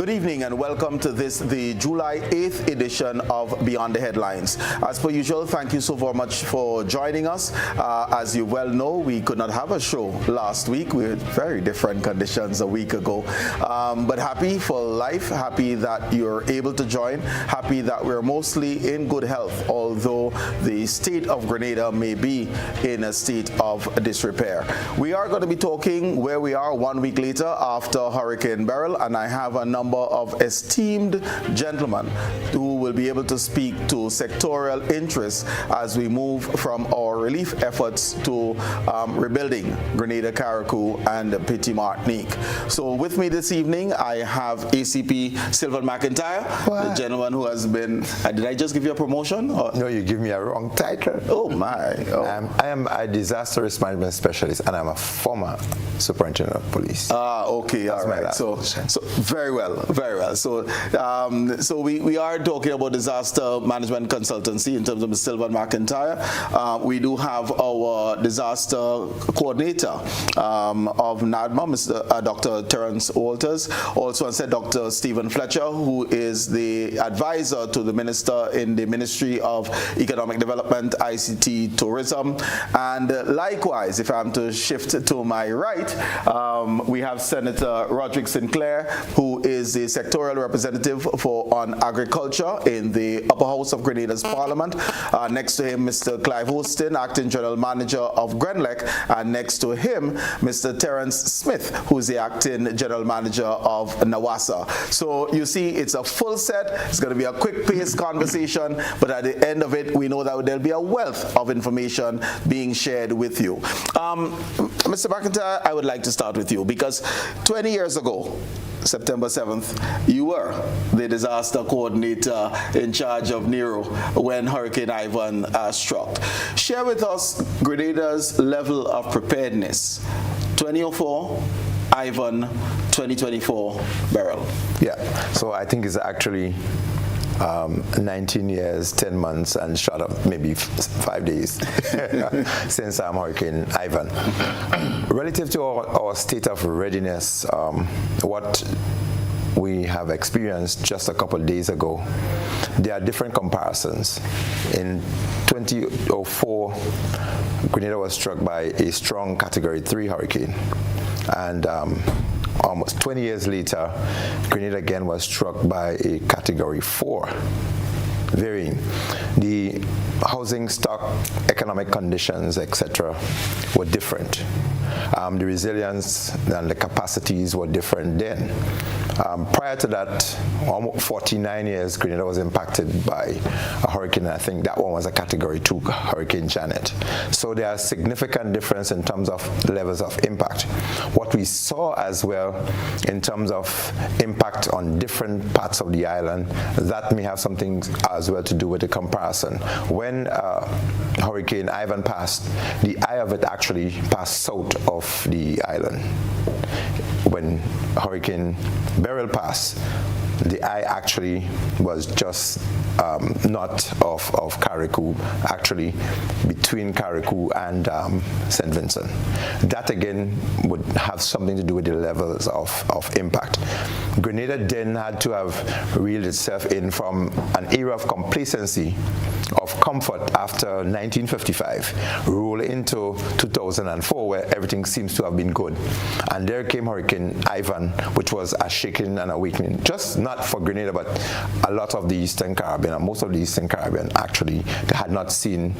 Good evening and welcome to the July 8th edition of Beyond the Headlines. As per usual, thank you so very much for joining us. As you well know, we could not have a show last week. We had very different conditions a week ago. But happy for life, happy that you're able to join, happy that we're mostly in good health, although the state of Grenada may be in a state of disrepair. We are going to be talking where we are 1 week later after Hurricane Beryl, and I have a number of esteemed gentlemen who will be able to speak to sectorial interests as we move from our relief efforts to rebuilding Grenada, Carriacou, and Petit Martinique. So with me this evening, I have ACP Sylvan McIntyre, the gentleman who has been, did I just give you a promotion? Or? No, you give me a wrong title. Oh my. Oh. I am a disaster risk management specialist and I'm a former superintendent of police. Okay, That's all right. So very well, very well. So we are talking about disaster management consultancy in terms of Mr. Sylvan McIntyre. We do have our disaster coordinator of NADMA, Mr. Dr. Terence Walters. Also, I said Dr. Stephen Fletcher, who is the advisor to the minister in the Ministry of Economic Development, ICT, Tourism. And likewise, if I'm to shift to my right, we have Senator Roderick Sinclair, who is the sectorial representative on agriculture in the upper house of Grenada's Parliament. Next to him, Mr. Clive Hosten, acting general manager of Grenlec, and next to him, Mr. Terrence Smith, who is the acting general manager of Nawasa. So you see, it's a full set. It's going to be a quick-paced conversation, but at the end of it, we know that there'll be a wealth of information being shared with you. Mr. McIntyre, I would like to start with you because 20 years ago, September 7th, you were the disaster coordinator in charge of Nero when Hurricane Ivan struck. Share with us Grenada's level of preparedness. 2004, Ivan, 2024, Beryl. Yeah, so I think it's actually 19 years, 10 months, and short of maybe 5 days since Hurricane Ivan. Relative to our state of readiness, what we have experienced just a couple of days ago, there are different comparisons. In 2004, Grenada was struck by a strong Category 3 hurricane, and almost 20 years later, Grenada again was struck by a Category 4 varying. The housing stock, economic conditions, etc., were different. The resilience and the capacities were different then. Prior to that, almost 49 years, Grenada was impacted by a hurricane, and I think that one was a Category 2 Hurricane Janet. So there are significant difference in terms of levels of impact. What we saw as well in terms of impact on different parts of the island, that may have something as well to do with the comparison. When Hurricane Ivan passed, the eye of it actually passed south of the island. When Hurricane Beryl passed, the eye actually was just north of Carriacou, actually between Carriacou and St. Vincent. That again would have something to do with the levels of impact. Grenada then had to have reeled itself in from an era of complacency, of comfort after 1955, roll into 2004 where everything seems to have been good. And there came Hurricane Ivan, which was a shaking and awakening, just not for Grenada, but a lot of the Eastern Caribbean, and most of the Eastern Caribbean actually had not seen,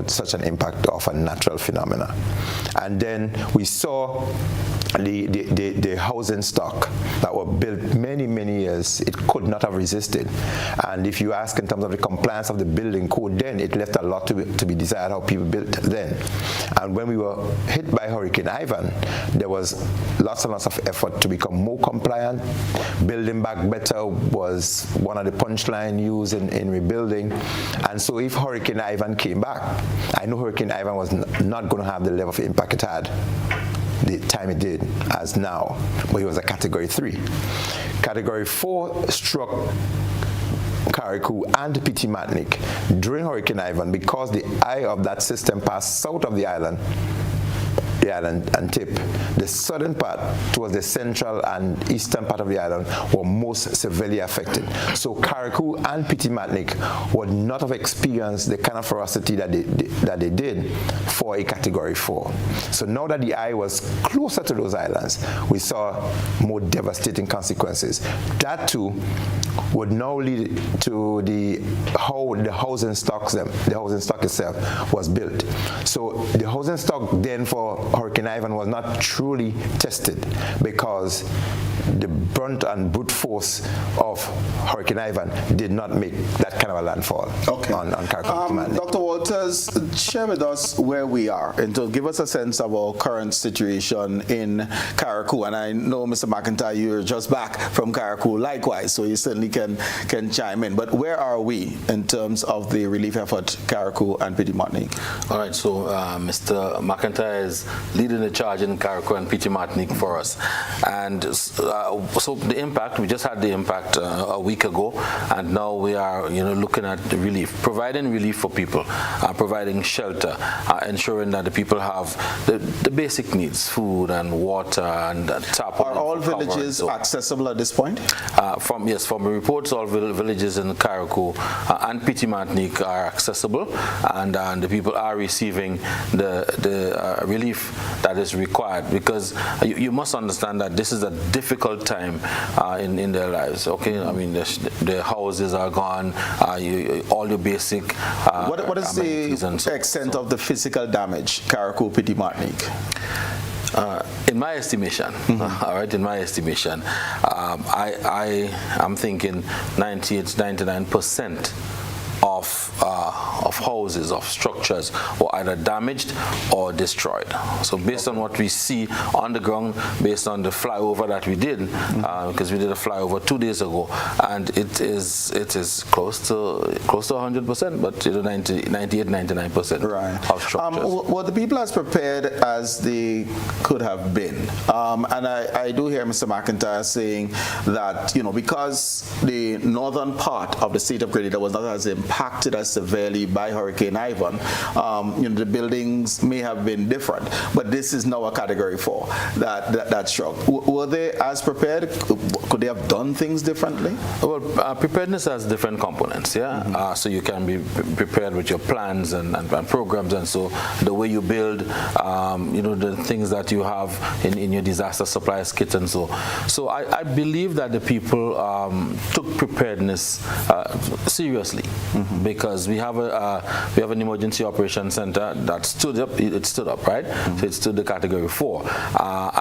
such an impact of a natural phenomena. And then we saw the housing stock that were built many years, it could not have resisted. And if you ask in terms of the compliance of the building code then, it left a lot to be desired how people built then. And when we were hit by Hurricane Ivan, there was lots and lots of effort to become more compliant. Building back better was one of the punchline used in rebuilding. And so if Hurricane Ivan came back, I know Hurricane Ivan was not going to have the level of impact it had the time it did as now, but it was a Category 3. Category 4 struck Carriacou and Petit Martinique during Hurricane Ivan because the eye of that system passed south of the island. the island and tip. The southern part towards the central and eastern part of the island were most severely affected. So Carriacou and Petit Martinique would not have experienced the kind of ferocity that they did for a Category 4. So now that the eye was closer to those islands, we saw more devastating consequences. That too would now lead to how the housing stock itself was built. So the housing stock then for Hurricane Ivan was not truly tested because the brunt and brute force of Hurricane Ivan did not make that kind of a landfall on Carriacou. Dr. Walters, share with us where we are and to give us a sense of our current situation in Carriacou. And I know, Mr. McIntyre, you're just back from Carriacou likewise, so you certainly can chime in. But where are we in terms of the relief effort, Carriacou and Petit Martinique? All right, so Mr. McIntyre is leading the charge in Carriacou and Petit Martinique for us. And so the impact, we just had the impact a week ago, and now we are looking at the relief, providing relief for people, providing shelter, ensuring that the people have the basic needs, food and water and tap. Are all villages accessible at this point? From reports, all villages in Carriacou and Petit Martinique are accessible, and the people are receiving the relief that is required, because you must understand that this is a difficult time in their lives. Okay, I mean the houses are gone, all your basic. What is the extent of the physical damage, Carriacou, Petit Martinique? In my estimation, all right, in my estimation, I am thinking 98–99% of houses, of structures were either damaged or destroyed. So based on what we see on the ground, based on the flyover that we did, because we did a flyover 2 days ago, and it is close to 100%, but 98–99% of structures. Were the people as prepared as they could have been? And I do hear Mr. McIntyre saying that because the northern part of the state of Grenada was not as impacted as severely by Hurricane Ivan, the buildings may have been different, but this is now a Category 4 that struck. Were they as prepared? Could they have done things differently? Well, preparedness has different components, yeah. So you can be prepared with your plans and programs, and so the way you build, the things that you have in your disaster supplies kit, and so. So I believe that the people took preparedness seriously, because we have an emergency operations center that stood up. It stood up, right? So it stood the Category 4,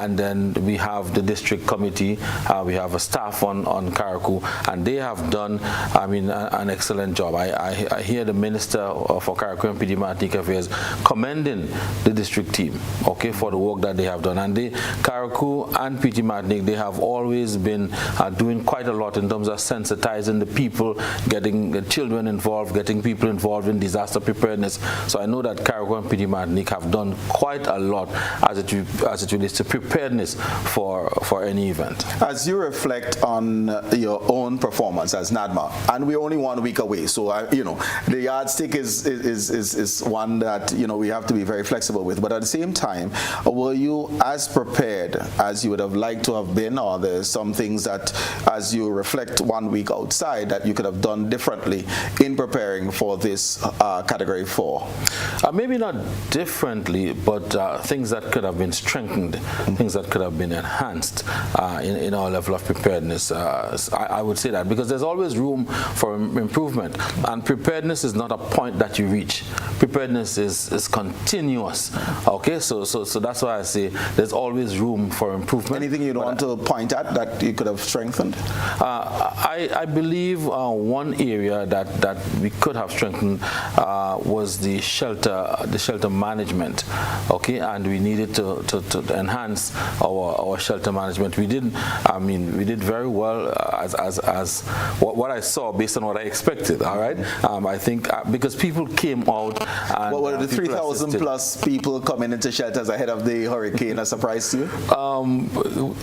and then we have the district committee. We have a staff on Carriacou, and they have done, an excellent job. I hear the Minister for Carriacou and Petit Martinique Affairs commending the district team, okay, for the work that they have done. And Carriacou and Petit Martinique, they have always been doing quite a lot in terms of sensitizing the people, getting the children involved, getting people involved in disaster preparedness. So I know that Carriacou and Petit Martinique have done quite a lot as it relates to preparedness for any event. As you reflect on your own performance as NADMA, and we're only 1 week away, so the yardstick is one that we have to be very flexible with. But at the same time, were you as prepared as you would have liked to have been, or there's some things that, as you reflect 1 week outside, that you could have done differently in preparing for this Category 4? Maybe not differently, but things that could have been strengthened, things that could have been enhanced in our level of preparedness. I would say that, because there's always room for improvement, and preparedness is not a point that you reach. Preparedness is continuous. Okay, so that's why I say there's always room for improvement. Anything you want to point at that you could have strengthened? I believe one area that we could have strengthened was the shelter management. Okay, and we needed to enhance our shelter management. We did very well as what I saw based on what I expected. All right, I think because people came out. And, were the 3,000 plus people coming into shelters ahead of the hurricane a surprise to you?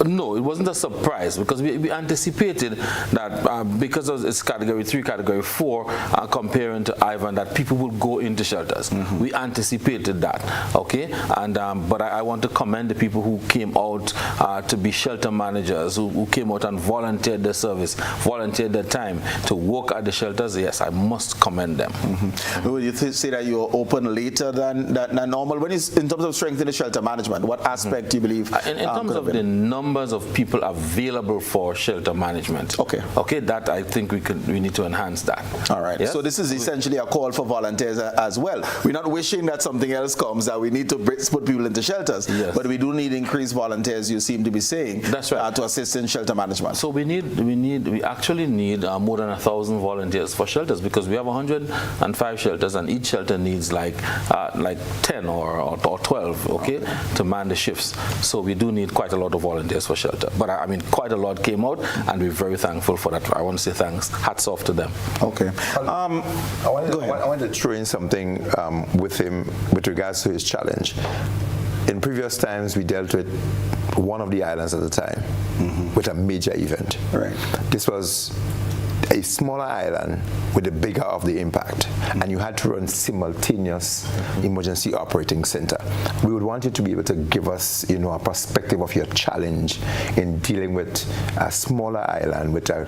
No, it wasn't a surprise, because we anticipated that because of its Category 3, Category 4, comparing to Ivan, that people will go into shelters. We anticipated that, okay? And but I want to commend the people who came out to be shelter managers, who came out and volunteered their service, volunteered their time to work at the shelters. Yes, I must commend them. Would you say that you're open later than normal? When is in terms of strengthening the shelter management, what aspect do you believe? In terms of the numbers of people available for shelter management. Okay, that I think we need to enhance that. All right. Yes? So this is essentially a call for volunteers as well. We're not wishing that something else comes, that we need to put people into shelters, but we do need increased volunteers, you seem to be saying. That's right. To assist in shelter management. So we actually need more than 1,000 volunteers for shelters, because we have 105 shelters, and each shelter needs like 10 or 12, okay, to man the shifts. So we do need quite a lot of volunteers for shelter. But I mean, quite a lot came out, and we're very thankful for that. I want to say thanks, hats off to them. Okay. I wanted to throw in something with him with regards to his challenge. In previous times, we dealt with one of the islands at a time with a major event. Right. This was a smaller island with the bigger of the impact, and you had to run simultaneous emergency operating center. We would want you to be able to give us, a perspective of your challenge in dealing with a smaller island with a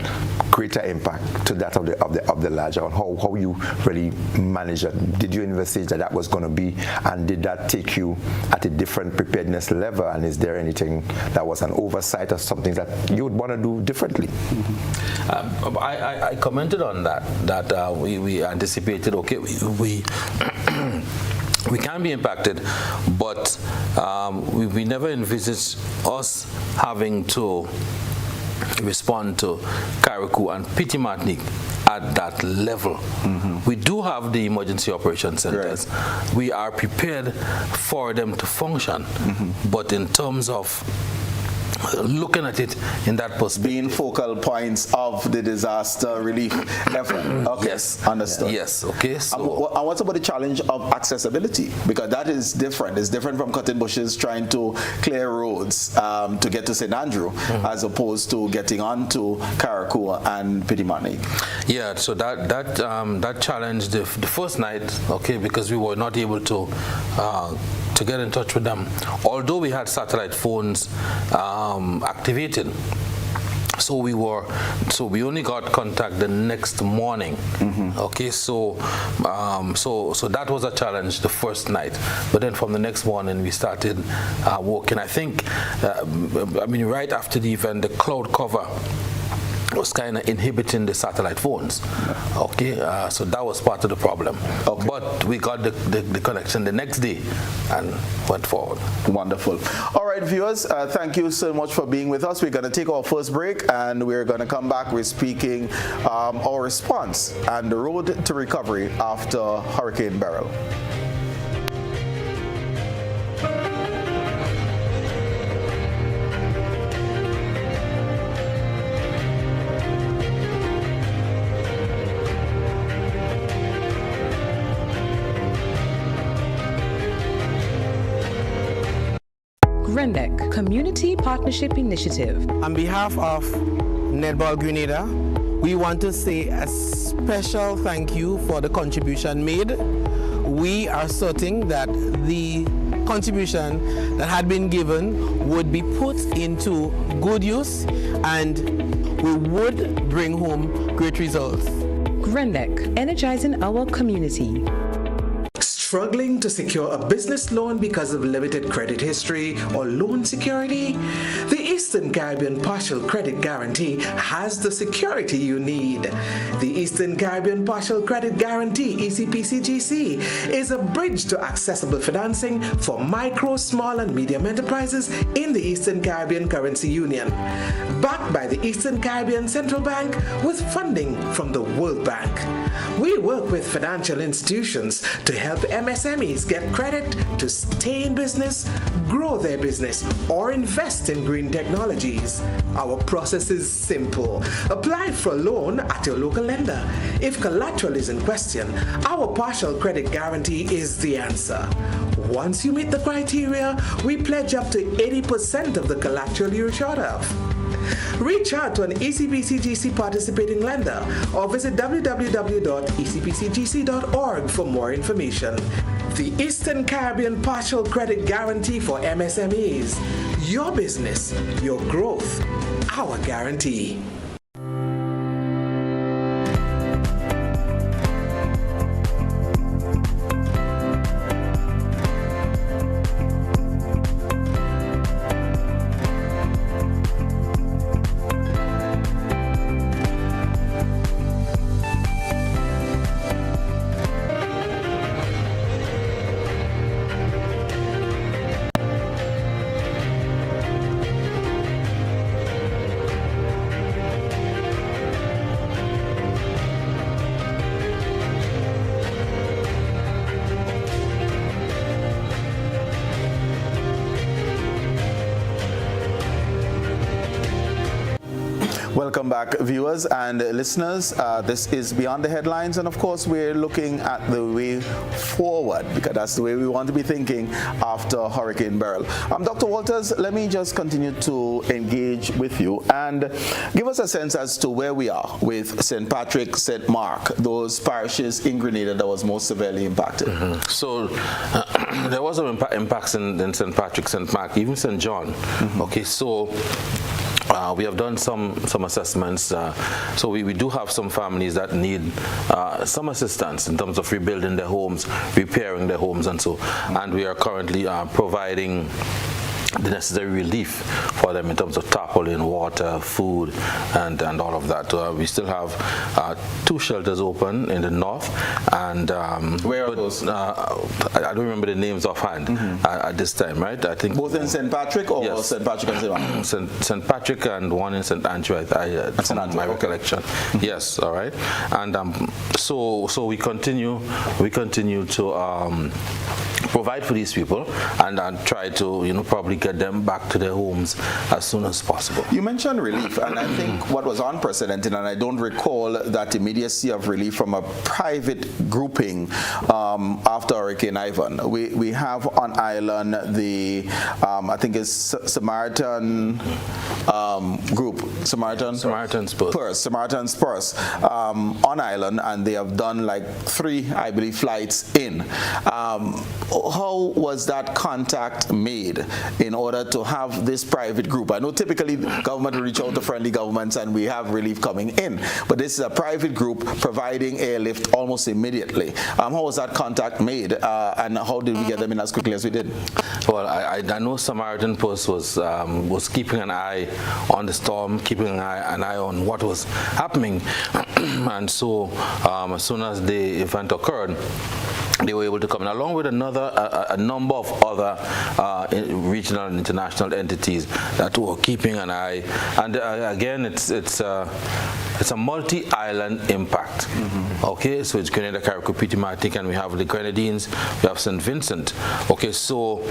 greater impact to that of the larger, and how you really manage it. Did you envisage that was going to be, and did that take you at a different preparedness level? And is there anything that was an oversight or something that you would want to do differently? I commented on that we anticipated, okay, we we can be impacted, but we never envisaged us having to respond to Carriacou and Petit Martinique at that level. We do have the emergency operation centers. Right. We are prepared for them to function, but in terms of looking at it in that perspective, being focal points of the disaster relief effort. Okay. Yes, understood. Yes, okay. So and what's about the challenge of accessibility? Because that is different. It's different from cutting bushes, trying to clear roads to get to St. Andrew, as opposed to getting onto Carriacou and Petit Martinique. Yeah, so that challenge the first night, okay, because we were not able to get in touch with them, although we had satellite phones activated. So we only got contact the next morning. Okay, so that was a challenge the first night. But then from the next morning we started working. I think, right after the event, the cloud cover was kind of inhibiting the satellite phones. Okay, so that was part of the problem. Okay. But we got the connection the next day and went forward. Wonderful. All right, viewers, thank you so much for being with us. We're going to take our first break, and we're going to come back with speaking our response and the road to recovery after Hurricane Beryl. RENDEC Community Partnership Initiative. On behalf of Netball Grenada, we want to say a special thank you for the contribution made. We are certain that the contribution that had been given would be put into good use, and we would bring home great results. RENDEC, energizing our community. Struggling to secure a business loan because of limited credit history or loan security? The Eastern Caribbean Partial Credit Guarantee has the security you need. The Eastern Caribbean Partial Credit Guarantee, ECPCGC, is a bridge to accessible financing for micro, small, and medium enterprises in the Eastern Caribbean Currency Union. Backed by the Eastern Caribbean Central Bank with funding from the World Bank. We work with financial institutions to help MSMEs get credit to stay in business, grow their business, or invest in green technologies. Our process is simple. Apply for a loan at your local lender. If collateral is in question, our partial credit guarantee is the answer. Once you meet the criteria, we pledge up to 80% of the collateral you're short of. Reach out to an ECPCGC participating lender or visit www.ecpcgc.org for more information. The Eastern Caribbean Partial Credit Guarantee for MSMEs. Your business, your growth, our guarantee. Welcome back, viewers and listeners. This is Beyond the Headlines, and of course we're looking at the way forward, because that's the way we want to be thinking after Hurricane Beryl. Dr. Walters, let me just continue to engage with you and give us a sense as to where we are with St. Patrick, St. Mark, those parishes in Grenada that was most severely impacted. So there was some impacts in St. Patrick, St. Mark, even St. John. Okay, so we have done some assessments. So we do have some families that need some assistance in terms of rebuilding their homes, repairing their homes, and so. And we are currently providing the necessary relief for them in terms of tarpaulin, water, food, and all of that. We still have 2 shelters open in the north, and where are those? I don't remember the names offhand at this time, right? I think both in St. Patrick or yes. St. Patrick and St. St. Patrick and one in St. Andrew. That's my recollection. Yes, all right. And so we continue to provide for these people and try to probably get them back to their homes as soon as possible. You mentioned relief, and I think what was unprecedented, and I don't recall that immediacy of relief from a private grouping after Hurricane Ivan. We have on island the I think it's Samaritan group, Samaritan's Purse on island, and they have done like 3, I believe, flights in. How was that contact made in order to have this private group? I know typically government will reach out to friendly governments and we have relief coming in, but this is a private group providing airlift almost immediately. How was that contact made, and how did we get them in as quickly as we did? Well, I know Samaritan Post was keeping an eye on the storm, keeping an eye on what was happening, and so as soon as the event occurred, they were able to come in, along with a number of other regional and international entities that were keeping an eye. And again, it's a multi-island impact. Okay, so it's Grenada, Carriacou, Petite Martinique, and we have the Grenadines, we have St. Vincent. Okay, so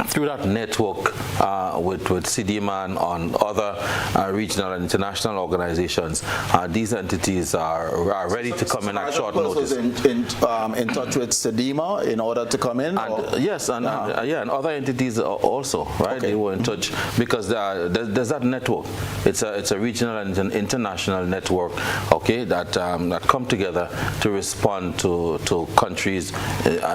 through that network with CDMA and on other regional and international organizations, these entities are ready to come in at short notice. Was in touch with CDMA in order to come in? And, yes, and and other entities also, right? Okay. They were in touch because there's that network. It's a regional and an international network, okay, that come together to respond to countries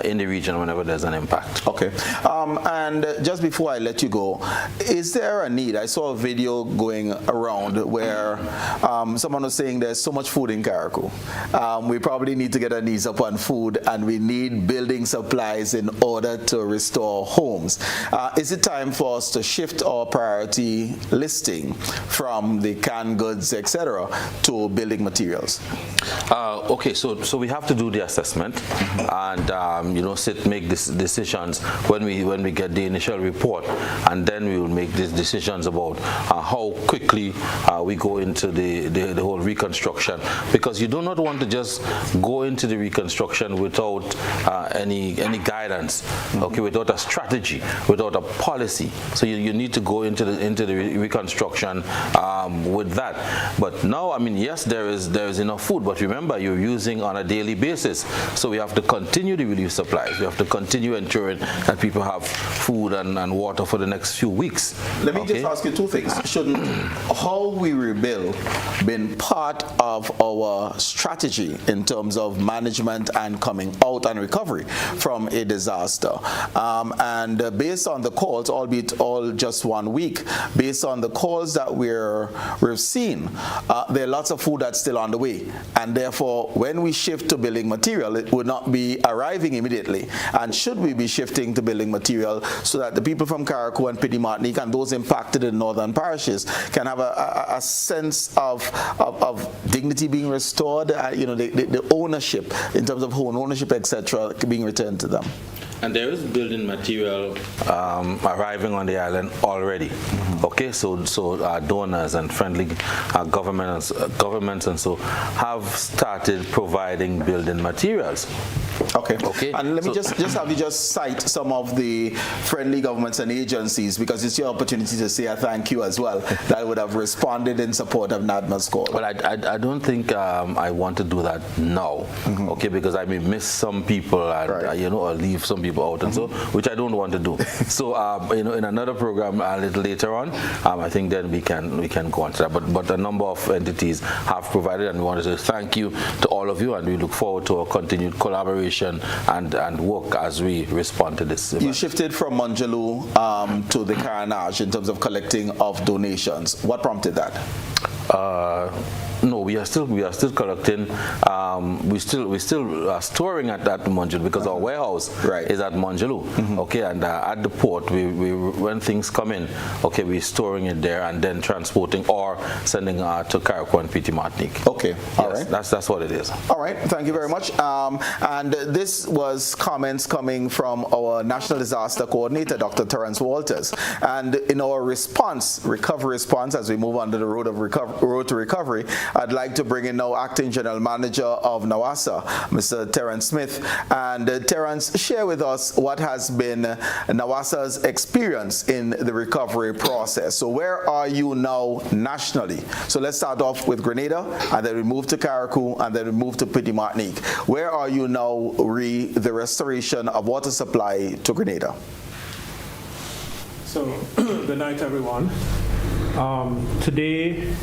in the region whenever there's an impact. Okay. And just before I let you go, is there a need? I saw a video going around where someone was saying there's so much food in Carriacou. We probably need to get our knees up on food, and we need building supplies in order to restore homes. Is it time for us to shift our priority listing from the canned goods, etc., to building materials? Okay, so we have to do the assessment and make these decisions when we get the initial report, and then we will make these decisions about how quickly we go into the whole reconstruction, because you do not want to just go into the reconstruction without any guidance, okay, without a strategy, without a policy. So you need to go into the reconstruction with that. But now, I mean, yes, there is enough food, but remember, you're using on a daily basis, so we have to continue the relief supplies. We have to continue ensuring that people have food food and water for the next few weeks. Let me just ask you two things. Shouldn't how we rebuild been part of our strategy in terms of management and coming out and recovery from a disaster? And based on the calls, albeit all just 1 week, based on the calls that we've seen, there are lots of food that's still on the way. And therefore, when we shift to building material, it would not be arriving immediately. And should we be shifting to building material so that the people from Carriacou and Petit Martinique and those impacted in northern parishes can have a sense of dignity being restored, the ownership in terms of home ownership, etc., being returned to them? And there is building material arriving on the island already. Okay, so donors and friendly governments and so have started providing building materials. Okay. And let me just have you just cite some of the friendly governments and agencies, because it's your opportunity to say a thank you as well, that would have responded in support of NADMA's call. Well, I don't think I want to do that now, okay, because I may miss some people and or leave some people out and so, which I don't want to do. So in another program a little later on, I think then we can go on to that. But a number of entities have provided, and we wanted to thank you to all of you, and we look forward to a continued collaboration and work as we respond to this event. You shifted from Monjaloo to the Carenage in terms of collecting of donations. What prompted that? No, we are still collecting. We still are storing at Monjaloo because our warehouse is at Monjaloo. Okay, and at the port, we when things come in, okay, we're storing it there and then transporting or sending to Carriacou and Petit Martinique. Okay, all right. That's what it is. All right, thank you very much. And this was comments coming from our National Disaster Coordinator, Dr. Terrence Walters. And in our recovery response, as we move on to the road to recovery, I'd like to bring in now Acting General Manager of NAWASA, Mr. Terrence Smith. And Terrence, share with us what has been NAWASA's experience in the recovery process. So where are you now nationally? So let's start off with Grenada, and then we move to Carriacou, and then we move to Petit Martinique. Where are you now the restoration of water supply to Grenada? So, good night, everyone. Today,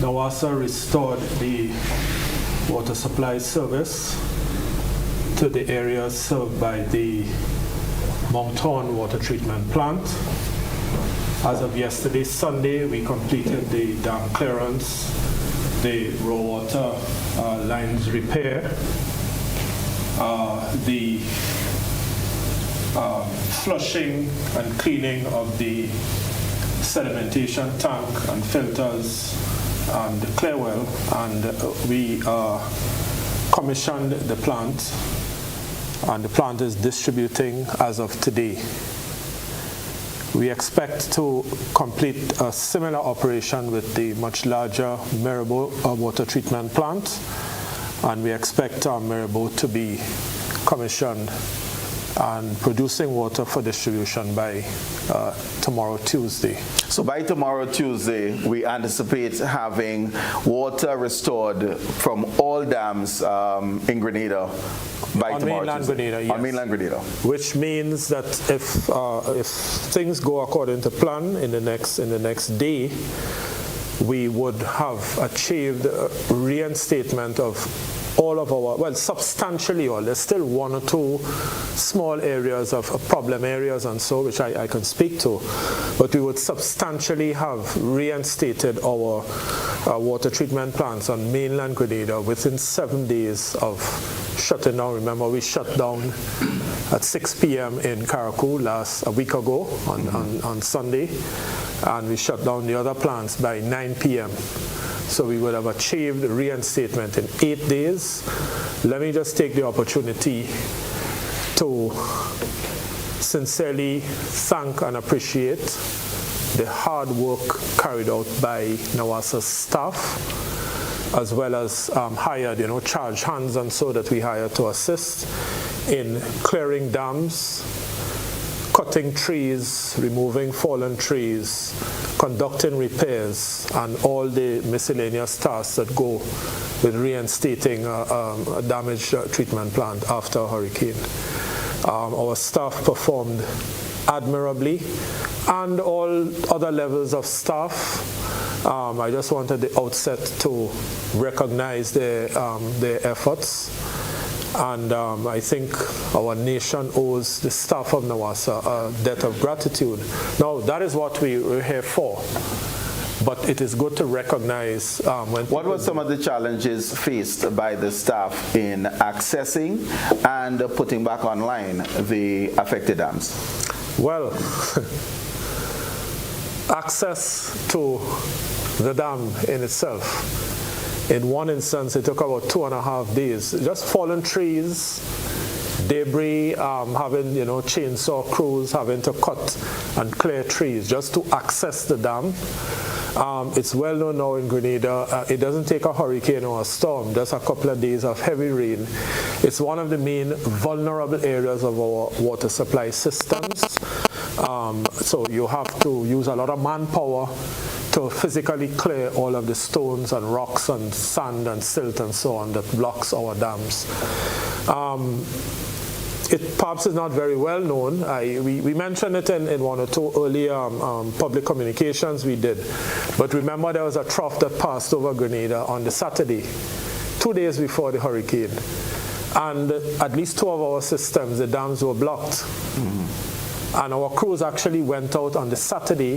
NAWASA restored the water supply service to the areas served by the Mount Horn water treatment plant. As of yesterday, Sunday, we completed the dam clearance, the raw water lines repair, the flushing and cleaning of the sedimentation tank and filters and the clear well, and we commissioned the plant, and the plant is distributing as of today. We expect to complete a similar operation with the much larger Mirabo water treatment plant, and we expect Mirabo to be commissioned and producing water for distribution by tomorrow, Tuesday. So by tomorrow, Tuesday, we anticipate having water restored from all dams in Grenada by on tomorrow, mainland Tuesday. Grenada, yes. On mainland Grenada. Which means that if things go according to plan in the next day, we would have achieved reinstatement of all of our, well, substantially all. There's still one or two small areas of problem areas and so, which I can speak to, but we would substantially have reinstated our water treatment plants on mainland Grenada within 7 days of shutting down. Remember, we shut down at 6 p.m. in Carriacou a week ago on Sunday, and we shut down the other plants by 9 p.m. So we would have achieved reinstatement in 8 days. Let me just take the opportunity to sincerely thank and appreciate the hard work carried out by NAWASA's staff, as well as hired, charge hands and so that we hired to assist in clearing dams, cutting trees, removing fallen trees, conducting repairs, and all the miscellaneous tasks that go with reinstating a damaged treatment plant after a hurricane. Our staff performed admirably, and all other levels of staff. I just wanted the outset to recognize their efforts, and I think our nation owes the staff of NAWASA a debt of gratitude. Now, that is what we're here for, but it is good to recognize when... What were some of the challenges faced by the staff in accessing and putting back online the affected dams? Well, access to the dam in itself. In one instance, it took about 2.5 days. Just fallen trees, debris, having chainsaw crews having to cut and clear trees just to access the dam. It's well known now in Grenada, it doesn't take a hurricane or a storm, just a couple of days of heavy rain. It's one of the main vulnerable areas of our water supply systems. So you have to use a lot of manpower to physically clear all of the stones and rocks and sand and silt and so on that blocks our dams. It perhaps is not very well known. We mentioned it in one or two earlier public communications we did. But remember, there was a trough that passed over Grenada on the Saturday, 2 days before the hurricane. And at least 2 of our systems, the dams were blocked. And our crews actually went out on the Sunday,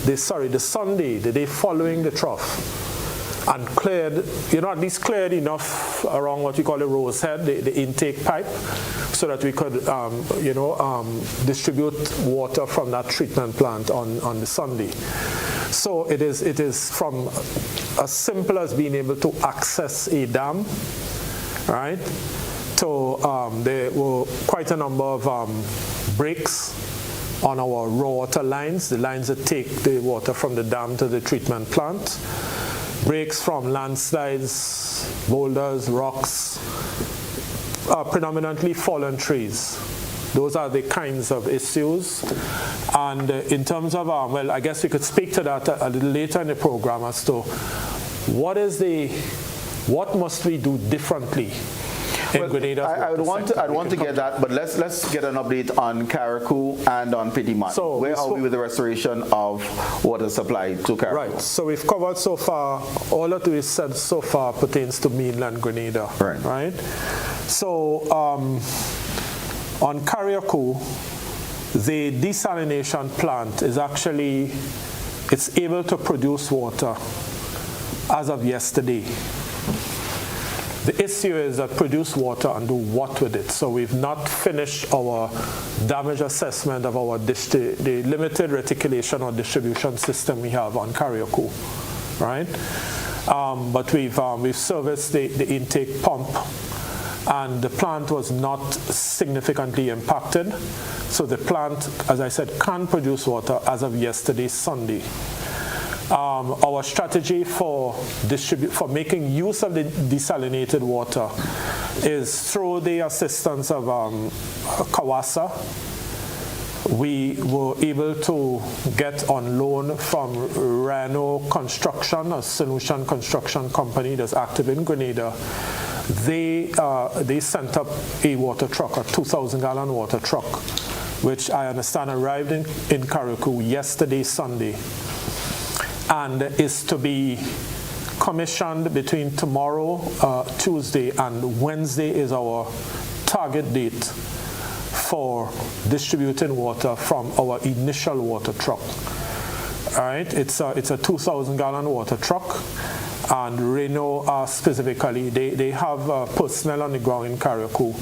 the Sunday, the day following the trough, and cleared, at least cleared enough around what we call the rose head, the intake pipe, so that we could, distribute water from that treatment plant on the Sunday. So it is from as simple as being able to access a dam, right? To there were quite a number of breaks on our raw water lines, the lines that take the water from the dam to the treatment plant. Breaks from landslides, boulders, rocks, predominantly fallen trees. Those are the kinds of issues. And in terms of, well, I guess we could speak to that a little later in the program as to what must we do differently in Grenada. I'd want to get that, but let's get an update on Carriacou and on Petimat. So where are we with the restoration of water supply to Carriacou? Right. So we've covered so far, all that we've said so far pertains to mainland Grenada. Right? So on Carriacou, the desalination plant is actually, it's able to produce water as of yesterday. The issue is that produce water and do what with it. So we've not finished our damage assessment of our the limited reticulation or distribution system we have on Carriacou, right? But we've serviced the intake pump, and the plant was not significantly impacted. So the plant, as I said, can produce water as of yesterday, Sunday. Our strategy for making use of the desalinated water is through the assistance of CAWASA. We were able to get on loan from Reno Construction, a solution construction company that's active in Grenada. They sent up a water truck, a 2,000-gallon water truck, which I understand arrived in Carriacou yesterday, Sunday, and is to be commissioned between tomorrow, Tuesday, and Wednesday is our target date for distributing water from our initial water truck. All right, it's a 2,000-gallon water truck, and Reno specifically, they have personnel on the ground in Carriacou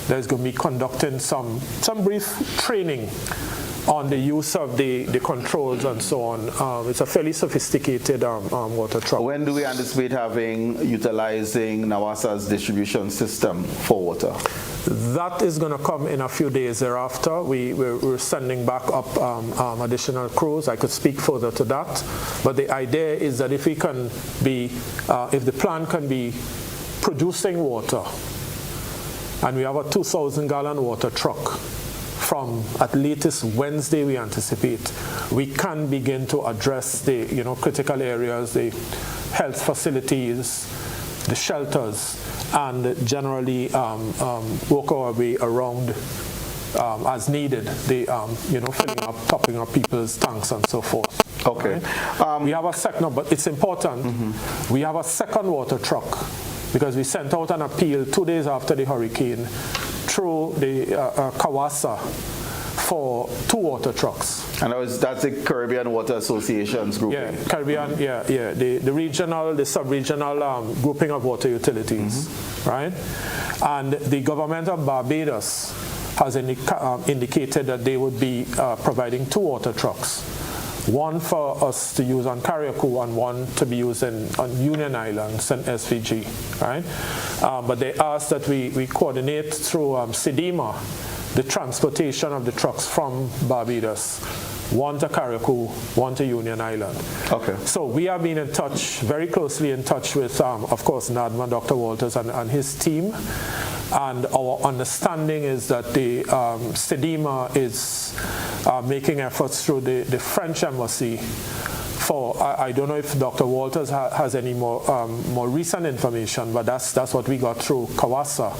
that's going to be conducting some brief training on the use of the controls and so on. It's a fairly sophisticated water truck. When do we anticipate utilizing NAWASA's distribution system for water? That is going to come in a few days thereafter. We're sending back up additional crews. I could speak further to that. But the idea is that if the plant can be producing water, and we have a 2,000-gallon water truck, from at latest Wednesday we anticipate, we can begin to address the critical areas, the health facilities, the shelters, and generally work our way around as needed. They, filling up, topping up people's tanks and so forth. Okay. Right? We have a second, but it's important. We have a second water truck because we sent out an appeal 2 days after the hurricane through the Kawasa for 2 water trucks. And that's the Caribbean Water Association's group. Yeah, Caribbean, the regional, the sub-regional grouping of water utilities, right? And the government of Barbados has indicated that they would be providing 2 water trucks. One for us to use on Carriacou and one to be used on Union Islands and SVG, right? But they asked that we coordinate through SEDIMA the transportation of the trucks from Barbados, one to Carriacou, one to Union Island. Okay. So we have been in touch, very closely in touch with, of course, NADMA, Dr. Walters and his team. And our understanding is that the SEDIMA is making efforts through the French embassy for, I don't know if Dr. Walters has any more recent information, but that's what we got through Kawasa.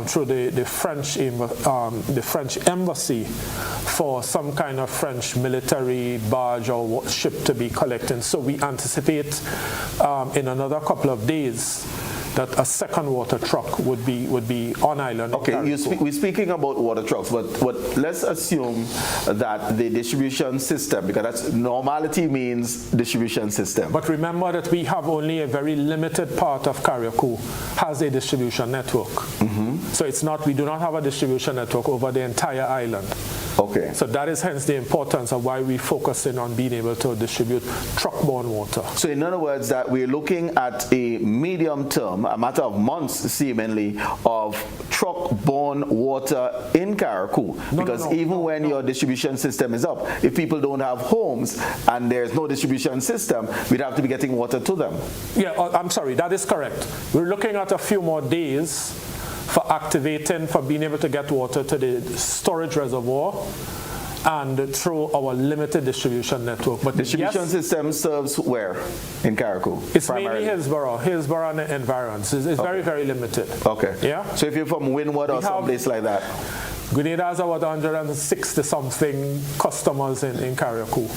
Through the French embassy for some kind of French military barge or ship to be collecting. So we anticipate in another couple of days that a second water truck would be on island. Okay, we're speaking about water trucks, but let's assume that the distribution system, because that's normality means distribution system. But remember that we have only a very limited part of Carriacou has a distribution network. So it's not, we do not have a distribution network over the entire island. Okay. So that is hence the importance of why we focus in on being able to distribute truck-borne water. So in other words, that we're looking at a medium term, a matter of months seemingly, of truck-borne water in Carriacou. Because even when your distribution system is up, if people don't have homes and there's no distribution system, we'd have to be getting water to them. Yeah, I'm sorry, that is correct. We're looking at a few more days for activating, for being able to get water to the storage reservoir and through our limited distribution network. But distribution system serves where in Carriacou? It's mainly Hillsborough and the environs. It's very, very limited. Okay. Yeah. So if you're from Wynwood or someplace like that? Grenada has about 160-something customers in Carriacou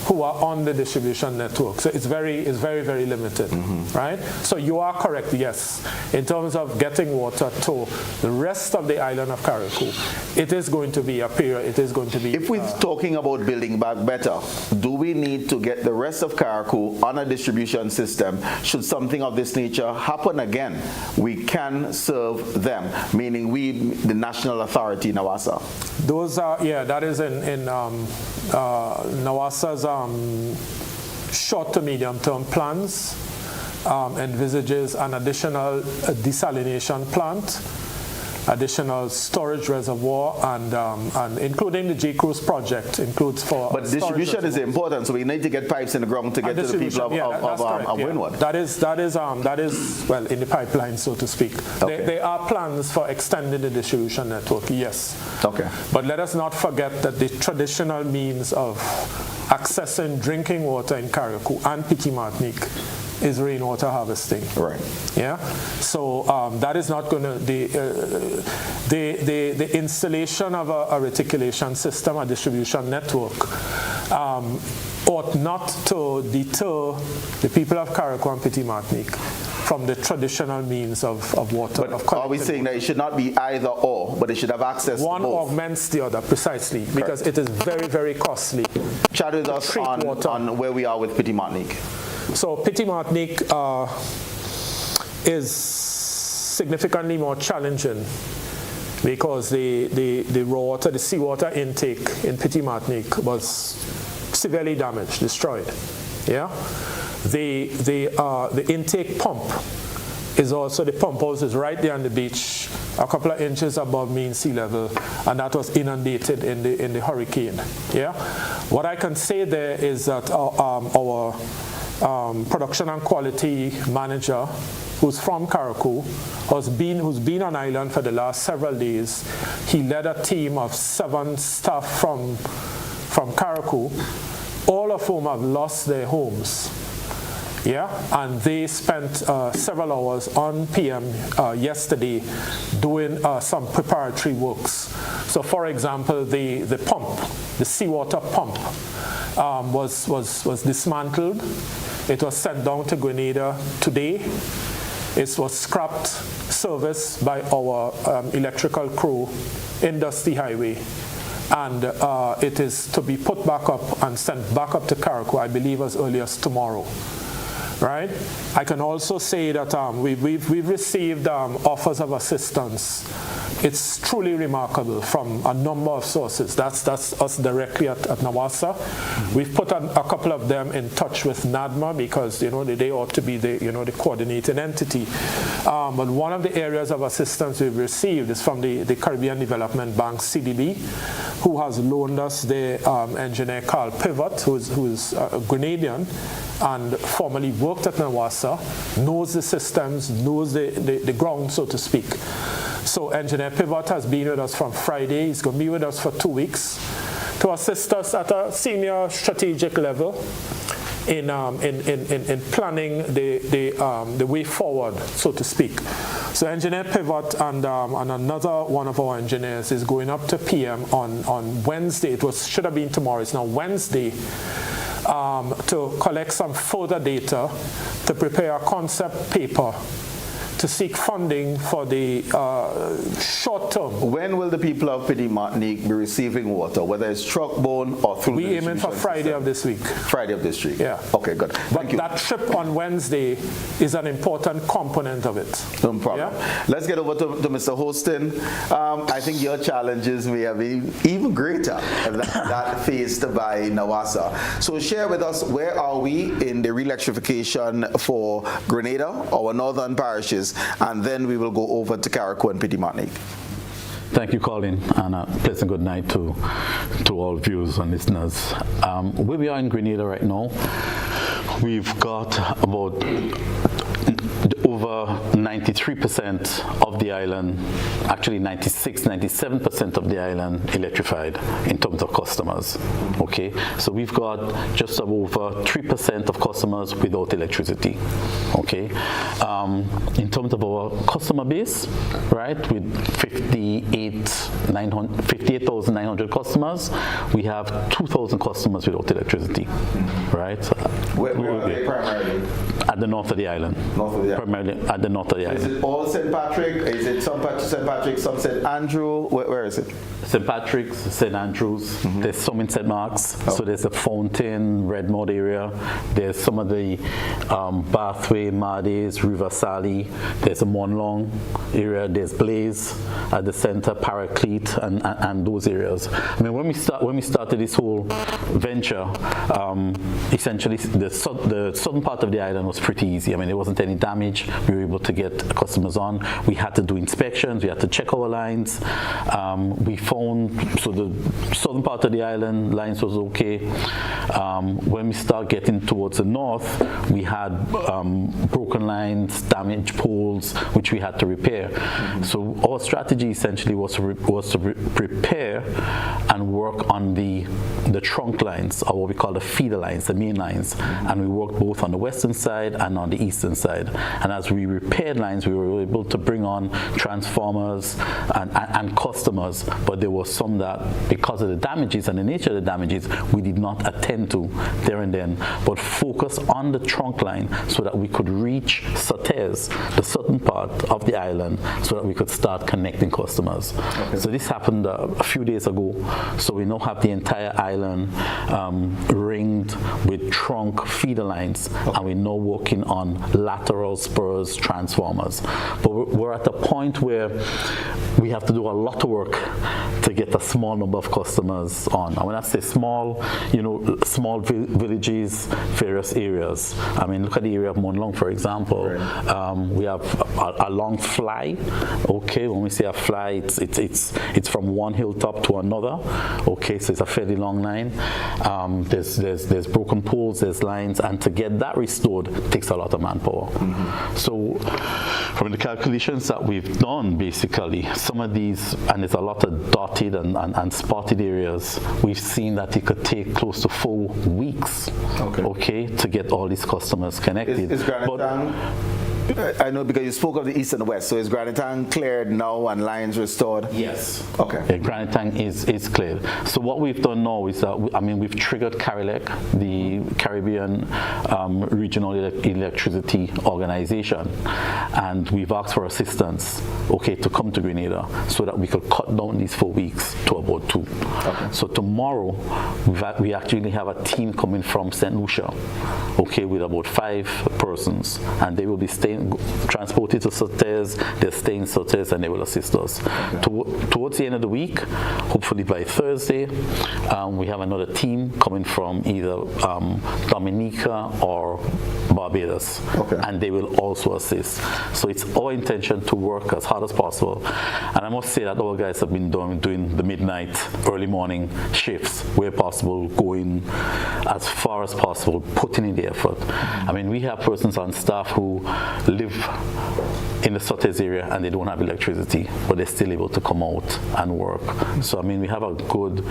who are on the distribution network. So it's very, very limited, right? So you are correct, yes. In terms of getting water to the rest of the island of Carriacou, it is going to be a period, it is going to be... If we're talking about building back better, do we need to get the rest of Carriacou on a distribution system? Should something of this nature happen again, we can serve them, meaning we, the national authority, NAWASA. Those are, that is in NAWASA's short to medium term plans, envisages an additional desalination plant, additional storage reservoir, and including the J-Cruise project includes for. But distribution is important, so we need to get pipes in the ground to get to the people of Wynwood. That is well in the pipeline, so to speak. Okay. There are plans for extending the distribution network, yes. Okay. But let us not forget that the traditional means of accessing drinking water in Carriacou and Petit Martinique is rainwater harvesting. Right. Yeah. So that is not going to the installation of a reticulation system, a distribution network, ought not to deter the people of Carriacou and Petit Martinique from the traditional means of water. But are we saying that it should not be either or, but it should have access to both? One augments the other, precisely, because it is very, very costly. Chat with us on where we are with Petit Martinique. So Petit Martinique is significantly more challenging because the raw water, the seawater intake in Petit Martinique was severely damaged, destroyed. Yeah, the intake pump is also, the pump house is right there on the beach, a couple of inches above mean sea level, and that was inundated in the hurricane. Yeah, what I can say there is that our production and quality manager, who's from Carriacou, who's been on island for the last several days. He led a team of 7 staff from Carriacou, all of whom have lost their homes. Yeah, and they spent several hours on PM yesterday doing some preparatory works. So, for example, the pump, the seawater pump, was dismantled. It was sent down to Grenada today. It was scrapped, serviced by our electrical crew in Dusty Highway. And it is to be put back up and sent back up to Carriacou, I believe, as early as tomorrow. Right? I can also say that we've received offers of assistance. It's truly remarkable from a number of sources. That's us directly at NAWASA. We've put a couple of them in touch with NADMA because they ought to be the coordinating entity. But one of the areas of assistance we've received is from the Caribbean Development Bank, CDB, who has loaned us the engineer Carl Pivot, who's a Grenadian and formerly worked at NAWASA, knows the systems, knows the ground, so to speak. So Engineer Pivot has been with us from Friday. He's going to be with us for 2 weeks to assist us at a senior strategic level in planning the way forward, so to speak. So Engineer Pivot and another one of our engineers is going up to PM on Wednesday. Should have been tomorrow. It's now Wednesday. To collect some further data to prepare a concept paper to seek funding for the short term. When will the people of Petit Martinique be receiving water, whether it's truck-borne or through We aiming for Friday of this week. Friday of this week? Yeah. Okay, good. Thank you. That trip on Wednesday is an important component of it. No problem. Yeah? Let's get over to Mr. Hosten. I think your challenges may have been even greater than that faced by NAWASA. So share with us, where are we in the re-electrification for Grenada, our northern parishes, and then we will go over to Carriacou and Petit Martinique. Thank you, Colin, and a pleasant good night to all viewers and listeners. Where we are in Grenada right now, we've got about over 93% of the island, actually 97% of the island electrified in terms of customers. Okay, so we've got just over 3% of customers without electricity. Okay, in terms of our customer base, right, with 58,900 customers, we have 2,000 customers without electricity. Right. Where are they primarily? At the north of the island. North of the island. Primarily at the north of the island. Is it all St. Patrick? Is it some St. Patrick, some St. Andrew? Where is it? St. Patrick's, St. Andrews. There's some in St. Mark's. So there's the Fountain, Redmond area. There's some of the Bathway, Mardes, River Sally. There's the Monlong area. There's Blaze at the center, Paraclete, and those areas. I mean, when we started this whole venture, essentially the southern part of the island was pretty easy. I mean, there wasn't any damage. We were able to get customers on. We had to do inspections. We had to check our lines. We found, so the southern part of the island, lines was okay. When we start getting towards the north, we had broken lines, damaged poles, which we had to repair. So our strategy essentially was to repair and work on the trunk lines, or what we call the feeder lines, the main lines. And we worked both on the western side and on the eastern side. And as we repaired lines, we were able to bring on transformers and customers, but there were some that, because of the damages and the nature of the damages, we did not attend to there and then, but focus on the trunk line so that we could reach Sautez, the southern part of the island, so that we could start connecting customers. Okay. So this happened a few days ago. So we now have the entire island ringed with trunk feeder lines, and we're now working on lateral spurs transformers. But we're at a point where we have to do a lot of work to get a small number of customers on. And when I say small, small villages, various areas. I mean, look at the area of Monlong, for example. Right. We have a long fly. Okay, when we say a fly, it's from one hilltop to another. Okay, so it's a fairly long line. There's broken poles, there's lines, and to get that restored takes a lot of manpower. So from the calculations that we've done, basically, some of these, and there's a lot of dotted and spotted areas, we've seen that it could take close to 4 weeks okay, to get all these customers connected. Is Granatang, I know because you spoke of the east and the west, so is Granatang cleared now and lines restored? Yes. Okay. Yeah, Granatang is cleared. So what we've done now is that, we've triggered CARILEC, the Caribbean Regional Electricity Organization, and we've asked for assistance, okay, to come to Grenada so that we could cut down these 4 weeks to about 2. Okay. So tomorrow, we actually have a team coming from St. Lucia, okay, with about 5 persons, and they will be transported to Sotes. They're staying in Sotes, and they will assist us. Okay. Towards the end of the week, hopefully by Thursday, we have another team coming from either Dominica or Barbados, and they will also assist. So it's our intention to work as hard as possible. And I must say that our guys have been doing the midnight, early morning shifts where possible, going as far as possible, putting in the effort. I mean, we have persons on staff who live in the Sotes area and they don't have electricity, but they're still able to come out and work. So I mean, we have a good,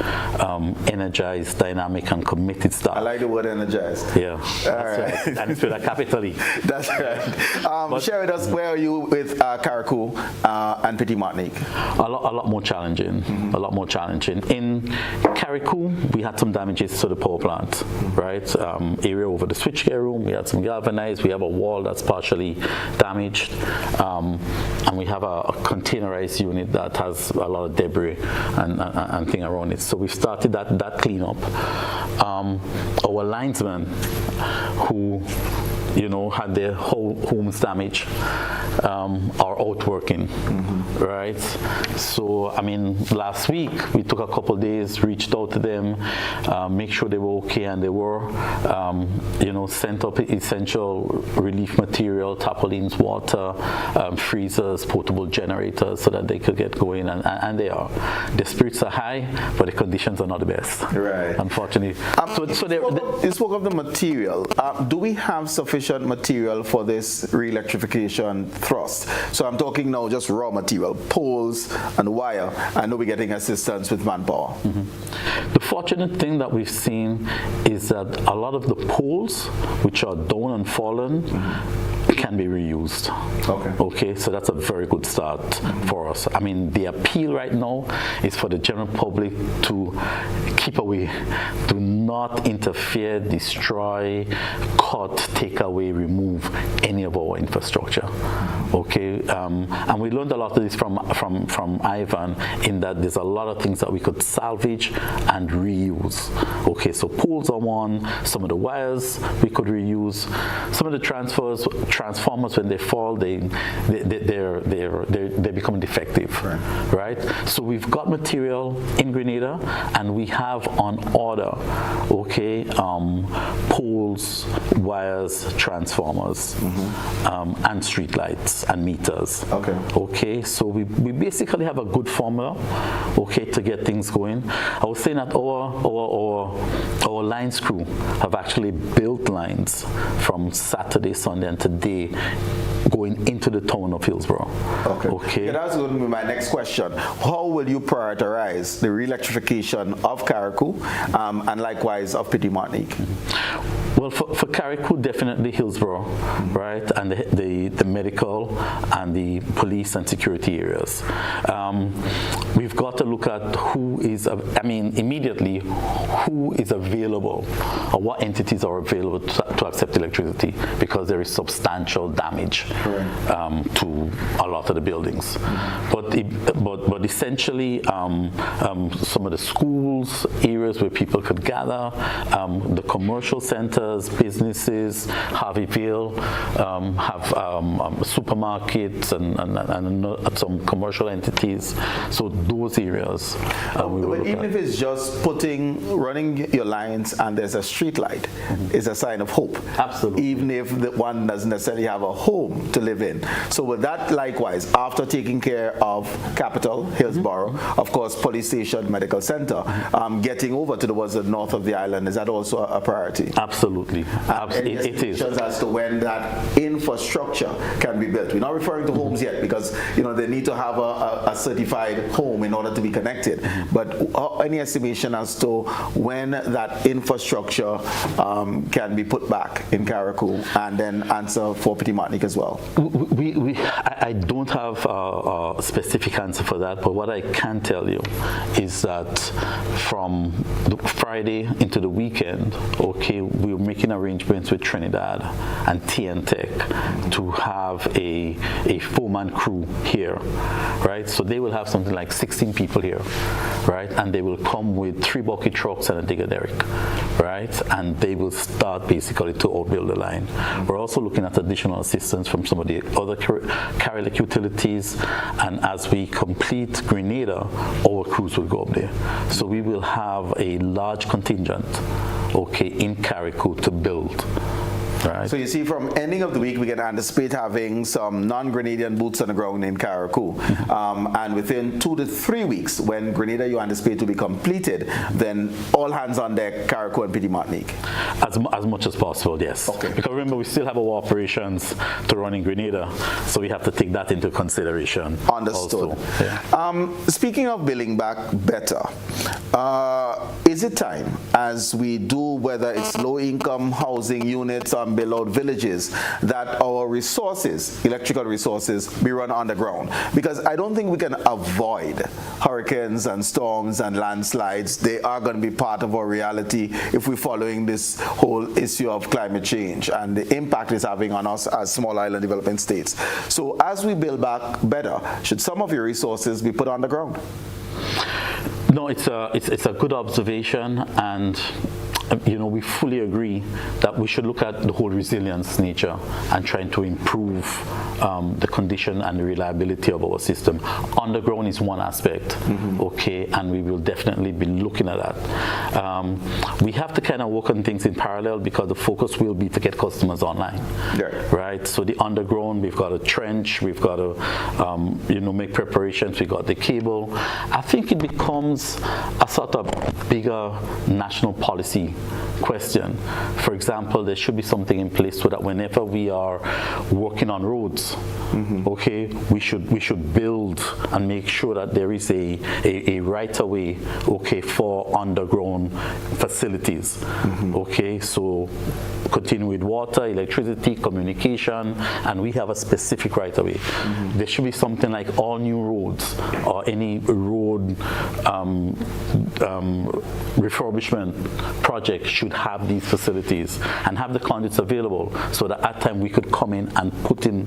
energized, dynamic, and committed staff. I like the word energized. Yeah, right. And it's with a capital E. That's right. Share with us, where are you with Carriacou and Petit Martinique? A lot more challenging. A lot more challenging. In Carriacou, we had some damages to the power plant, right? Area over the switchgear room, we had some galvanized. We have a wall that's partially damaged. And we have a containerized unit that has a lot of debris and thing around it. So we've started that cleanup. Our linesmen who had their whole homes damaged are out working, right? So, I mean, last week we took a couple of days, reached out to them, make sure they were okay, and they were, sent up essential relief material, tarpaulins, water, freezers, portable generators, so that they could get going, and they are. The spirits are high, but the conditions are not the best, right? Unfortunately. You spoke of the material. Do we have sufficient material for this re-electrification thrust? So I'm talking now just raw material, poles and wire. I know we're getting assistance with manpower. The fortunate thing that we've seen is that a lot of the poles, which are down and fallen, can be reused. Okay, so that's a very good start for us. I mean, the appeal right now is for the general public to keep away, do not interfere, destroy, cut, take away, remove any of our infrastructure. Okay, and we learned a lot of this from Ivan, in that there's a lot of things that we could salvage and reuse. Okay, so poles are one, some of the wires we could reuse, some of the transformers, when they fall, they're becoming defective, right? So we've got material in Grenada, and we have on order, okay, poles, wires, transformers, and street lights and meters. Okay, so we basically have a good formula, okay, to get things going. I was saying that our lines crew have actually built lines from Saturday, Sunday, and today, going into the town of Hillsborough. Okay. That's going to be my next question. How will you prioritize the re-electrification of Carriacou and likewise of Petit Martinique? Well, for Carriacou, definitely Hillsborough, right, and the medical and the police and security areas. We've got to look at immediately who is available, or what entities are available to accept electricity, because there is substantial damage to a lot of the buildings. But essentially, some of the schools, areas where people could gather, the commercial centers, businesses, Harveyville, have supermarkets and some commercial entities. So those areas. But even if it's just running your lines and there's a street light, is a sign of hope. Absolutely. Even if the one doesn't necessarily have a home to live in. So with that, likewise, after taking care of Capital, Hillsborough, of course, police station, medical center, getting over to the north of the island, is that also a priority? Absolutely. It is. As to when that infrastructure infrastructure can be built. We're not referring to homes yet because they need to have a certified home in order to be connected. But any estimation as to when that infrastructure can be put back in Carriacou, and then answer for Petit Martinique as well? I don't have a specific answer for that, but what I can tell you is that from Friday into the weekend, we're making arrangements with Trinidad and TNTech to have a 4-man crew here, right? So they will have something like 16 people here, right? And they will come with 3 bucket trucks and a digger derrick, right? And they will start basically to outbuild the line. We're also looking at additional assistance from some of the other Carriacou utilities, and as we complete Grenada, our crews will go up there. So we will have a large contingent, in Carriacou to build. Right. So you see, from ending of the week, we can anticipate having some non-Grenadian boots on the ground in Carriacou. And within 2 to 3 weeks, when Grenada you anticipate to be completed, then all hands on deck, Carriacou and Petit Martinique. As much as possible, yes. Okay. Because remember, we still have our operations to run in Grenada, so we have to take that into consideration. Understood. Also. Yeah. Speaking of building back better, is it time, as we do, whether it's low-income housing units or below villages, that our resources, electrical resources, be run underground? Because I don't think we can avoid hurricanes and storms and landslides. They are going to be part of our reality if we're following this whole issue of climate change and the impact it's having on us as small island developing states. So as we build back better, should some of your resources be put underground? No, it's a good observation, and we fully agree that we should look at the whole resilience nature and trying to improve the condition and the reliability of our system. Underground is one aspect, and we will definitely be looking at that. We have to kind of work on things in parallel because the focus will be to get customers online, right? So the underground, we've got a trench, we've got to make preparations, we've got the cable. I think it becomes a sort of bigger national policy question. For example, there should be something in place so that whenever we are working on roads, we should build and make sure that there is a right of way, for underground facilities. So continue with water, electricity, communication, and we have a specific right of way. There should be something like all new roads or any road refurbishment project should have these facilities and have the conduits available so that at time we could come in and put in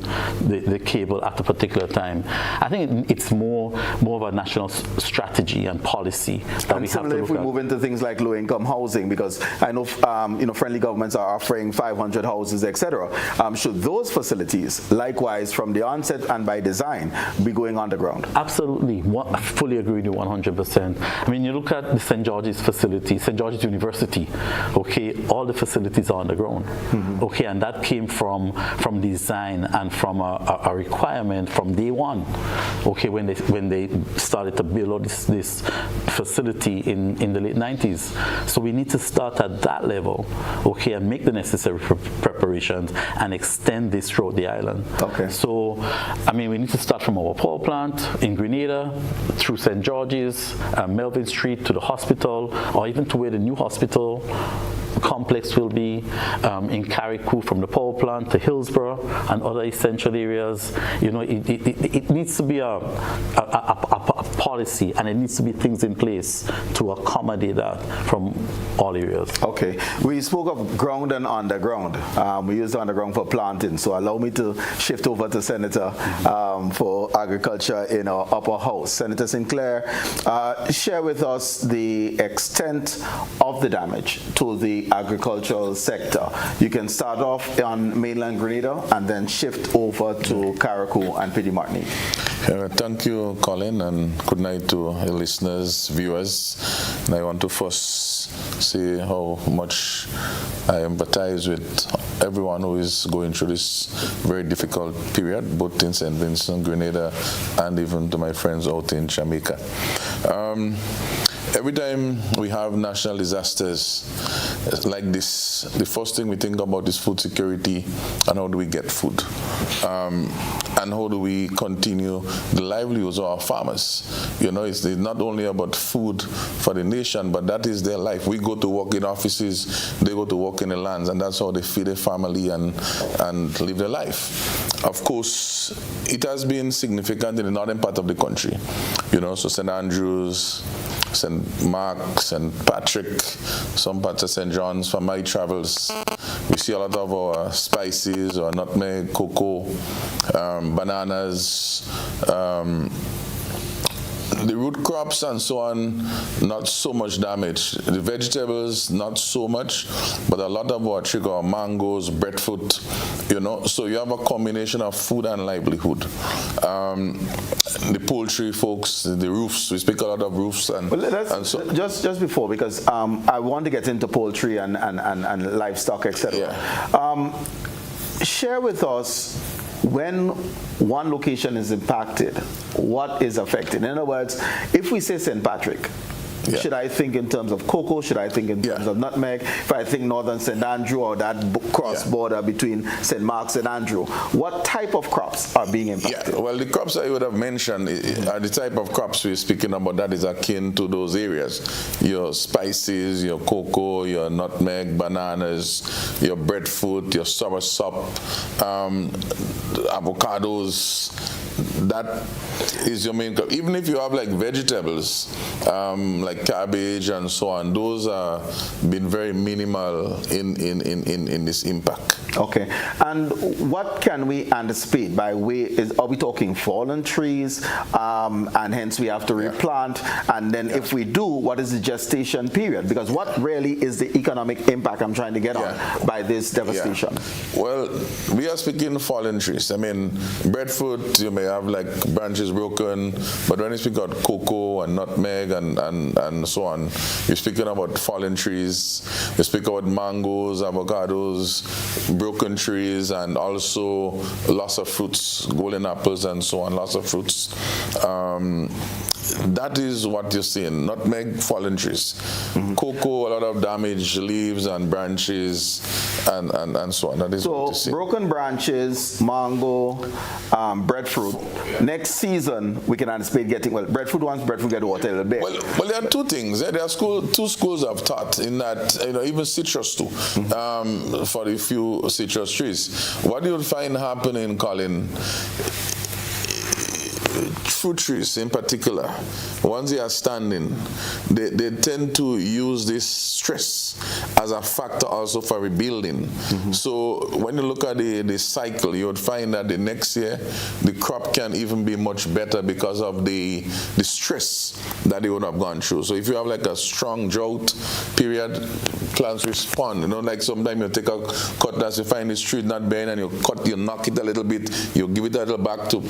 the cable at a particular time. I think it's more of a national strategy and policy that we have to look at. If we move into things like low-income housing, because I know friendly governments are offering 500 houses, etc. Should those facilities, likewise from the onset and by design, be going underground? Absolutely, I fully agree with you 100%. I mean, you look at the St. George's facility, St. George's University. All the facilities are underground. And that came from design and from a requirement from day one. When they started to build all this facility in the late 90s. So we need to start at that level, and make the necessary preparations and extend this throughout the island. So, I mean, we need to start from our power plant in Grenada, through St. George's, Melvin Street to the hospital, or even to where the new hospital complex will be, in Carriacou from the power plant to Hillsborough and other essential areas. It needs to be a policy, and it needs to be things in place to accommodate that from all areas. We spoke of ground and underground. We use underground for planting, so allow me to shift over to Senator for Agriculture in our upper house. Senator Sinclair, share with us the extent of the damage to the agricultural sector. You can start off on mainland Grenada and then shift over to Carriacou and Petit Martinique. Thank you, Colin, and good night to our listeners, viewers. And I want to first say how much I empathize with everyone who is going through this very difficult period, both in St. Vincent, Grenada, and even to my friends out in Jamaica. Every time we have national disasters, like this, the first thing we think about is food security and how do we get food. And how do we continue the livelihoods of our farmers? You know, it's not only about food for the nation, but that is their life. We go to work in offices, they go to work in the lands, and that's how they feed their family and live their life. Of course, it has been significant in the northern part of the country. You know, so St. Andrews, St. Mark, St. Patrick, some parts of St. John's. For my travels, we see a lot of our spices or nutmeg, cocoa, bananas, the root crops and so on, not so much damage. The vegetables, not so much, but a lot of our sugar, mangoes, breadfruit, you know. So you have a combination of food and livelihood. The poultry folks, the roofs, we speak a lot of roofs and, and so. Just before, because I want to get into poultry and livestock, etc. Yeah. Share with us, when one location is impacted, what is affected? In other words, if we say St. Patrick, should I think in terms of cocoa? Should I think in terms of nutmeg? If I think northern St. Andrew or that cross-border between St. Mark, St. Andrew, what type of crops are being impacted? Well, the crops that you would have mentioned are the type of crops we're speaking about that is akin to those areas. Your spices, your cocoa, your nutmeg, bananas, your breadfruit, your soursop, avocados. That is your main crop. Even if you have like vegetables, like cabbage and so on, those are been very minimal in this impact. Okay, and what can we anticipate by way? Are we talking fallen trees, and hence we have to replant? And then if we do, what is the gestation period? Because what really is the economic impact I'm trying to get on by this devastation? Well, we are speaking fallen trees. I mean, breadfruit, you may have like branches broken, but when you speak about cocoa and nutmeg and so on, you're speaking about fallen trees. You speak about mangoes, avocados, broken trees, and also lots of fruits, golden apples and so on, lots of fruits. That is what you're seeing. Nutmeg, fallen trees. Cocoa, a lot of damaged leaves and branches and so on. That is what you see. Broken branches, mango, breadfruit. Next season, we can anticipate getting, well, breadfruit once breadfruit get water a little bit. Well, there are two things. There are two schools of thought in that, you know, even citrus too, for a few citrus trees. What you'll find happening, Colin, fruit trees in particular, once they are standing, they tend to use this stress as a factor also for rebuilding. So when you look at the cycle, you would find that the next year the crop can even be much better because of the stress that they would have gone through. So if you have like a strong drought period, plants respond. You know, like sometimes you take a cutlass, you find this tree not bearing, and you knock it a little bit, you give it a little back to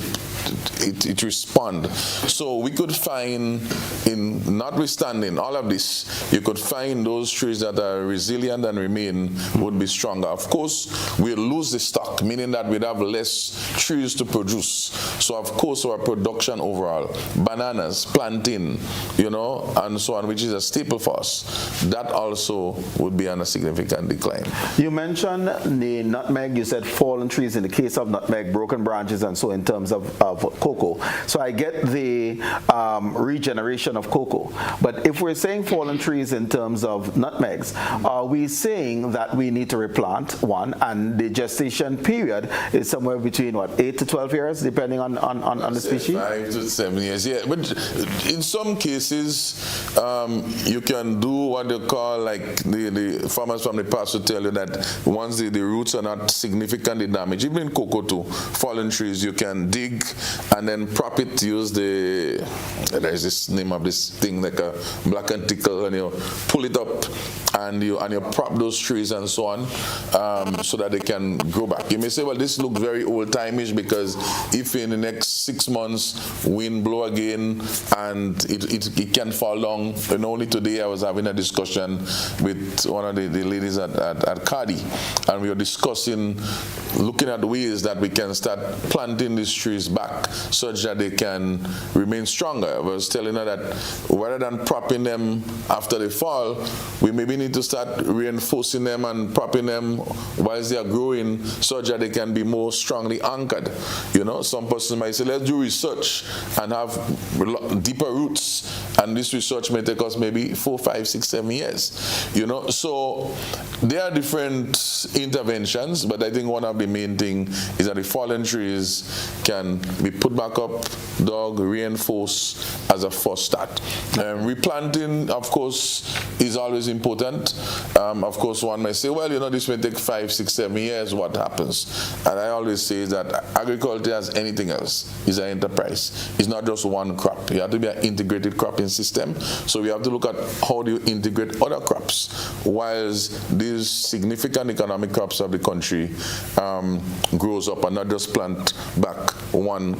it respond. So we could find, in notwithstanding all of this, you could find those trees that are resilient and remain would be stronger. Of course, we'll lose the stock, meaning that we'd have less trees to produce. So of course our production overall, bananas, plantain, you know, and so on, which is a staple for us, that also would be on a significant decline. You mentioned the nutmeg, you said fallen trees in the case of nutmeg, broken branches, and so in terms of cocoa. So I get the regeneration of cocoa. But if we're saying fallen trees in terms of nutmegs, are we saying that we need to replant one, and the gestation period is somewhere between, what, 8 to 12 years, depending on the species? 5 to 7 years, yeah. But in some cases, you can do what they call, like the farmers from the past will tell you that once the roots are not significantly damaged, even in cocoa too, fallen trees, you can dig and then prop it, use there's this name of this thing, like a black and tickle, and you pull it up and you prop those trees and so on, so that they can grow back. You may say, well, this looks very old-timeish, because if in the next 6 months wind blow again and it can fall down. And only today I was having a discussion with one of the ladies at Cardi, and we were discussing, looking at ways that we can start planting these trees back such that they can remain stronger. I was telling her that rather than propping them after they fall, we maybe need to start reinforcing them and propping them whilst they are growing such that they can be more strongly anchored. You know, some person might say, let's do research and have deeper roots, and this research may take us maybe 4, 5, 6, 7 years. You know, so there are different interventions, but I think one of the main things is that the fallen trees can be put back up, dug, reinforced as a first start. Replanting, of course, is always important. Of course, one may say, well, you know, this may take 5, 6, 7 years. What happens? And I always say that agriculture, as anything else, is an enterprise. It's not just one crop. You have to be an integrated cropping system. So we have to look at how do you integrate other crops, whilst these significant economic crops of the country grows up, and not just plant back one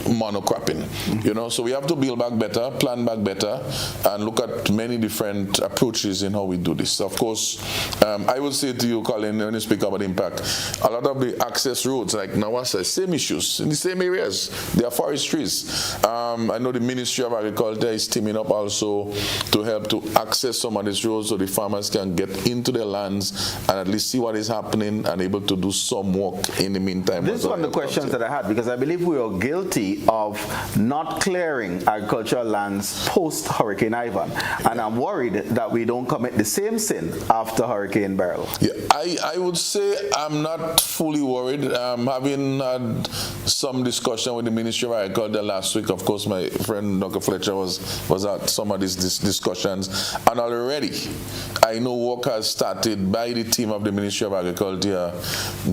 monocropping. You know, so we have to build back better, plan back better, and look at many different approaches in how we do this. Of course, I will say to you, Colin, when you speak about impact, a lot of the access roads, like Nawasa, same issues in the same areas. They are forest trees. I know the Ministry of Agriculture is teaming up also to help to access some of these roads so the farmers can get into their lands and at least see what is happening and able to do some work in the meantime. This is one of the questions that I had, because I believe we are guilty of not clearing agricultural lands post Hurricane Ivan, and I'm worried that we don't commit the same sin after Hurricane Beryl. Yeah, I would say I'm not fully worried. Having had some discussion with the Ministry of Agriculture last week, of course, my friend Dr. Fletcher was at some of these discussions, and already I know work has started by the team of the Ministry of Agriculture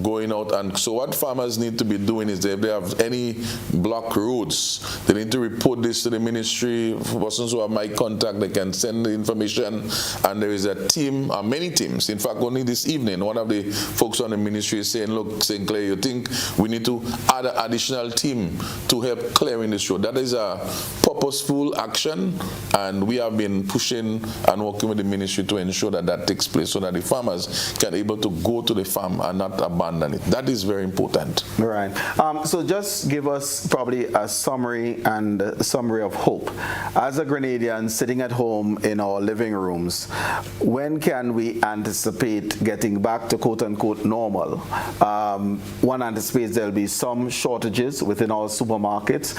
going out. And so what farmers need to be doing is if they have any block roads, they need to report this to the ministry. For persons who have my contact, they can send the information, and there is a team, many teams. In fact, only this evening, one of the folks on the ministry is saying, look, Sinclair, you think we need to add an additional team to help clearing this road? That is a purposeful action, and we have been pushing and working with the ministry to ensure that that takes place so that the farmers can be able to go to the farm and not abandon it. That is very important. Right. So just give us probably a summary of hope. As a Grenadian sitting at home in our living rooms, when can we anticipate getting back to quote-unquote normal? One anticipates there'll be some shortages within our supermarkets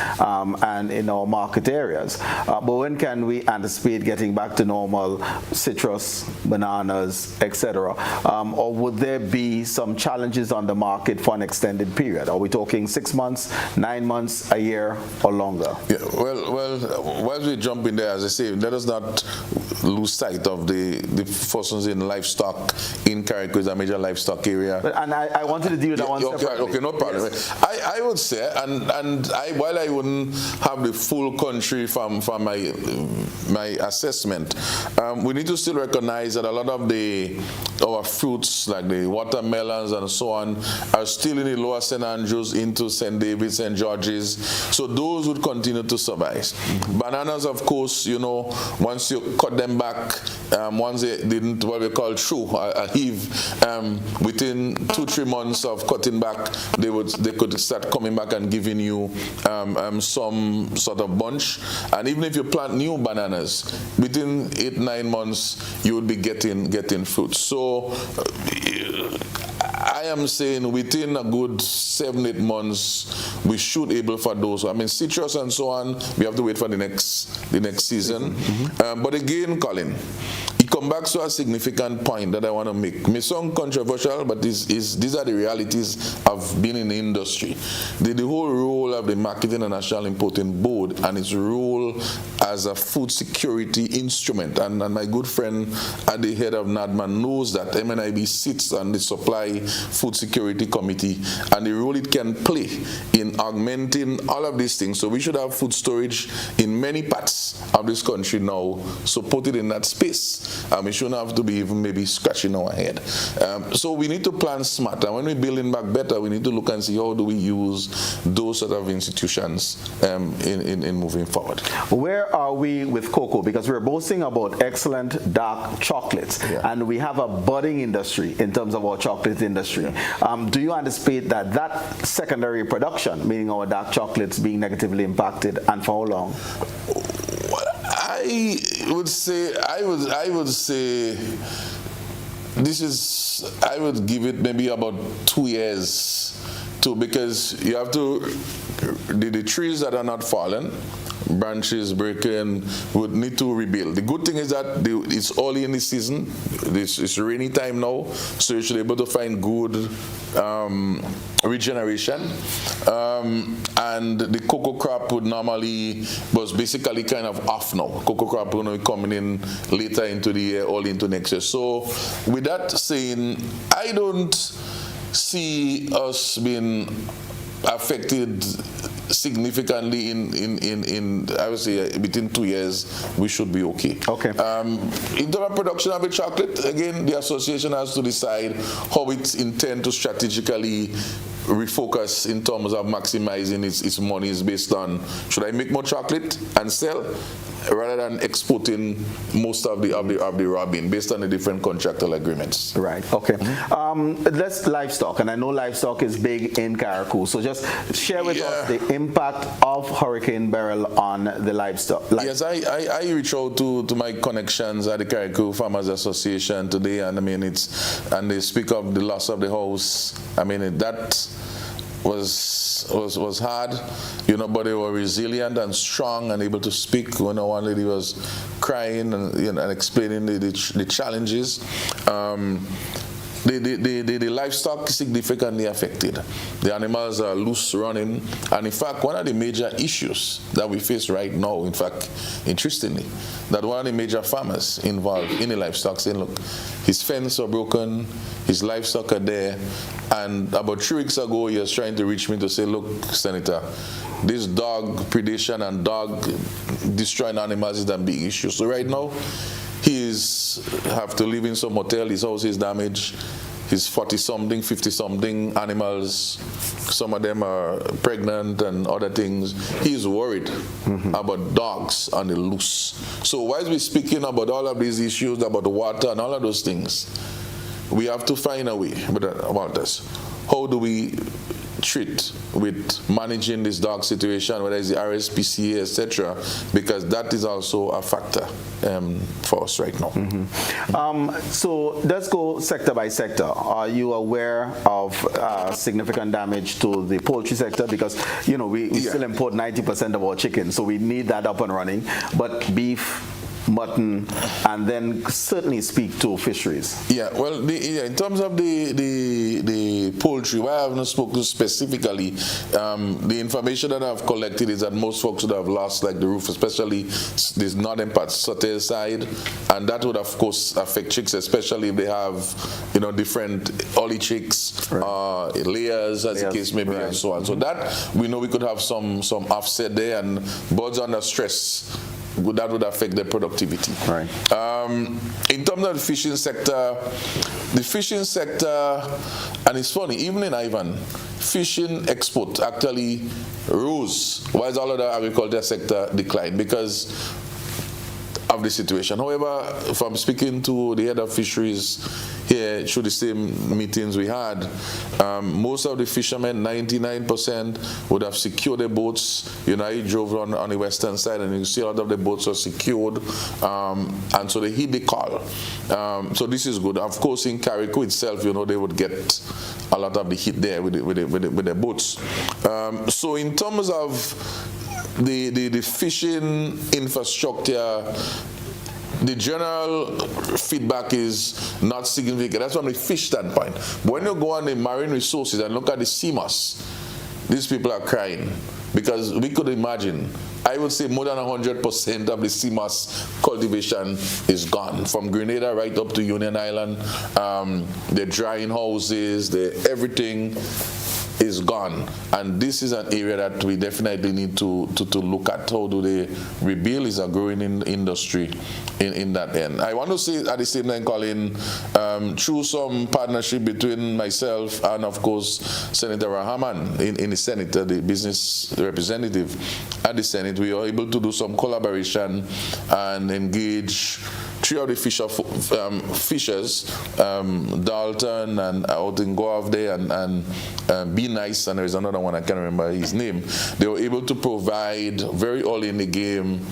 and in our market areas. But when can we anticipate getting back to normal, citrus, bananas, etc.? Or would there be some challenges on the market for an extended period? Are we talking 6 months, 9 months, a year, or longer? Yeah, well, while we jump in there, as I say, let us not lose sight of the persons in livestock in Carriacou, is a major livestock area. And I wanted to deal with that one separately. Okay, no problem. Yes. I would say, while I wouldn't have the full country from my assessment, we need to still recognize that a lot of our fruits, like the watermelons and so on, are still in the lower St. Andrews into St. David's, St. George's. So those would continue to survive. Mm-hmm. Bananas, of course, you know, once you cut them back, once they didn't what we call a heave, within 2-3 months of cutting back, they could start coming back and giving you some sort of bunch. And even if you plant new bananas, within 8-9 months you would be getting fruit. So I am saying within a good 7-8 months we should able for those. I mean, citrus and so on, we have to wait for the next season. Mm-hmm. But again, Colin, it comes back to a significant point that I want to make. It may sound controversial, but these are the realities of being in the industry. The whole role of the Marketing and National Importing Board and its role as a food security instrument, and my good friend at the head of NADMA knows that MNIB sits on the Supply Food Security Committee and the role it can play in augmenting all of these things. So we should have food storage in many parts of this country now, supported in that space. We shouldn't have to be even maybe scratching our head. So we need to plan smart. And when we're building back better, we need to look and see how do we use those sort of institutions in moving forward. Where are are we with cocoa? Because we're boasting about excellent dark chocolates, and we have a budding industry in terms of our chocolate industry. Do you anticipate that secondary production, meaning our dark chocolates, being negatively impacted, and for how long? I would say this is, I would give it maybe about 2 years because you have to, the trees that are not fallen, branches breaking, would need to rebuild. The good thing is that it's early in the season. It's rainy time now, so you should be able to find good regeneration. And the cocoa crop was basically kind of off now. Cocoa crop will be coming in later into the year, all into next year. So with that saying, I don't see us being affected significantly in I would say between 2 years we should be okay. Okay. In terms of production of the chocolate, again, the association has to decide how it intends to strategically refocus in terms of maximizing its monies based on, should I make more chocolate and sell rather than exporting most of the raw bean based on the different contractual agreements. Right. Okay. Let's livestock, and I know livestock is big in Carriacou. So just share with us the impact of Hurricane Beryl on the livestock. Yes, I reach out to my connections at the Carriacou Farmers Association today, and I mean and they speak of the loss of the house. I mean that was hard, but they were resilient and strong and able to speak. One lady was crying and explaining the challenges. The livestock is significantly affected. The animals are loose running, and in fact, one of the major issues that we face right now, in fact, interestingly, that one of the major farmers involved in the livestock saying, look, his fence are broken, his livestock are there, and about 3 weeks ago, he was trying to reach me to say, look, Senator, this dog predation and dog destroying animals is a big issue. So right now, have to live in some hotel, his house is damaged, his 40-something, 50-something animals, some of them are pregnant and other things. He's worried about dogs on the loose. So while we're speaking about all of these issues, about the water and all of those things, we have to find a way about this. How do we treat with managing this dog situation, whether it's the RSPCA, etc., because that is also a factor for us right now. So let's go sector by sector. Are you aware of significant damage to the poultry sector? Because we still import 90% of our chicken, so we need that up and running. But beef, mutton, and then certainly speak to fisheries. Yeah, well, in terms of the poultry, why I haven't spoken specifically, the information that I've collected is that most folks would have lost like the roof, especially this northern part, Sotel side, and that would of course affect chicks, especially if they have different early chicks, layers, as the case may be, and so on. So that we know we could have some offset there, and birds under stress, that would affect their productivity. Right. In terms of the fishing sector, and it's funny, even in Ivan, fishing export actually rose, while all of the agriculture sector declined because of the situation. However, if I'm speaking to the head of fisheries here, through the same meetings we had, most of the fishermen, 99%, would have secured their boats. I drove on the western side, and you see a lot of the boats are secured, and so they heed the call. So this is good. Of course, in Carriacou itself, they would get a lot of the heat there with the boats. So in terms of the fishing infrastructure, the general feedback is not significant. That's from the fish standpoint. But when you go on the marine resources and look at the sea moss, these people are crying because we could imagine, I would say more than 100% of the sea moss cultivation is gone, from Grenada right up to Union Island. They're drying houses, everything. is gone. And this is an area that we definitely need to look at. How do they rebuild? Is a growing industry in that end. I want to say at the same time, Colin, through some partnership between myself and, of course, Senator Rahman in the Senate, the business representative at the Senate, we are able to do some collaboration and engage 3 of the fishers, Dalton and out in Guave there and Be Nice, and there is another one, I can't remember his name. They were able to provide very early in the game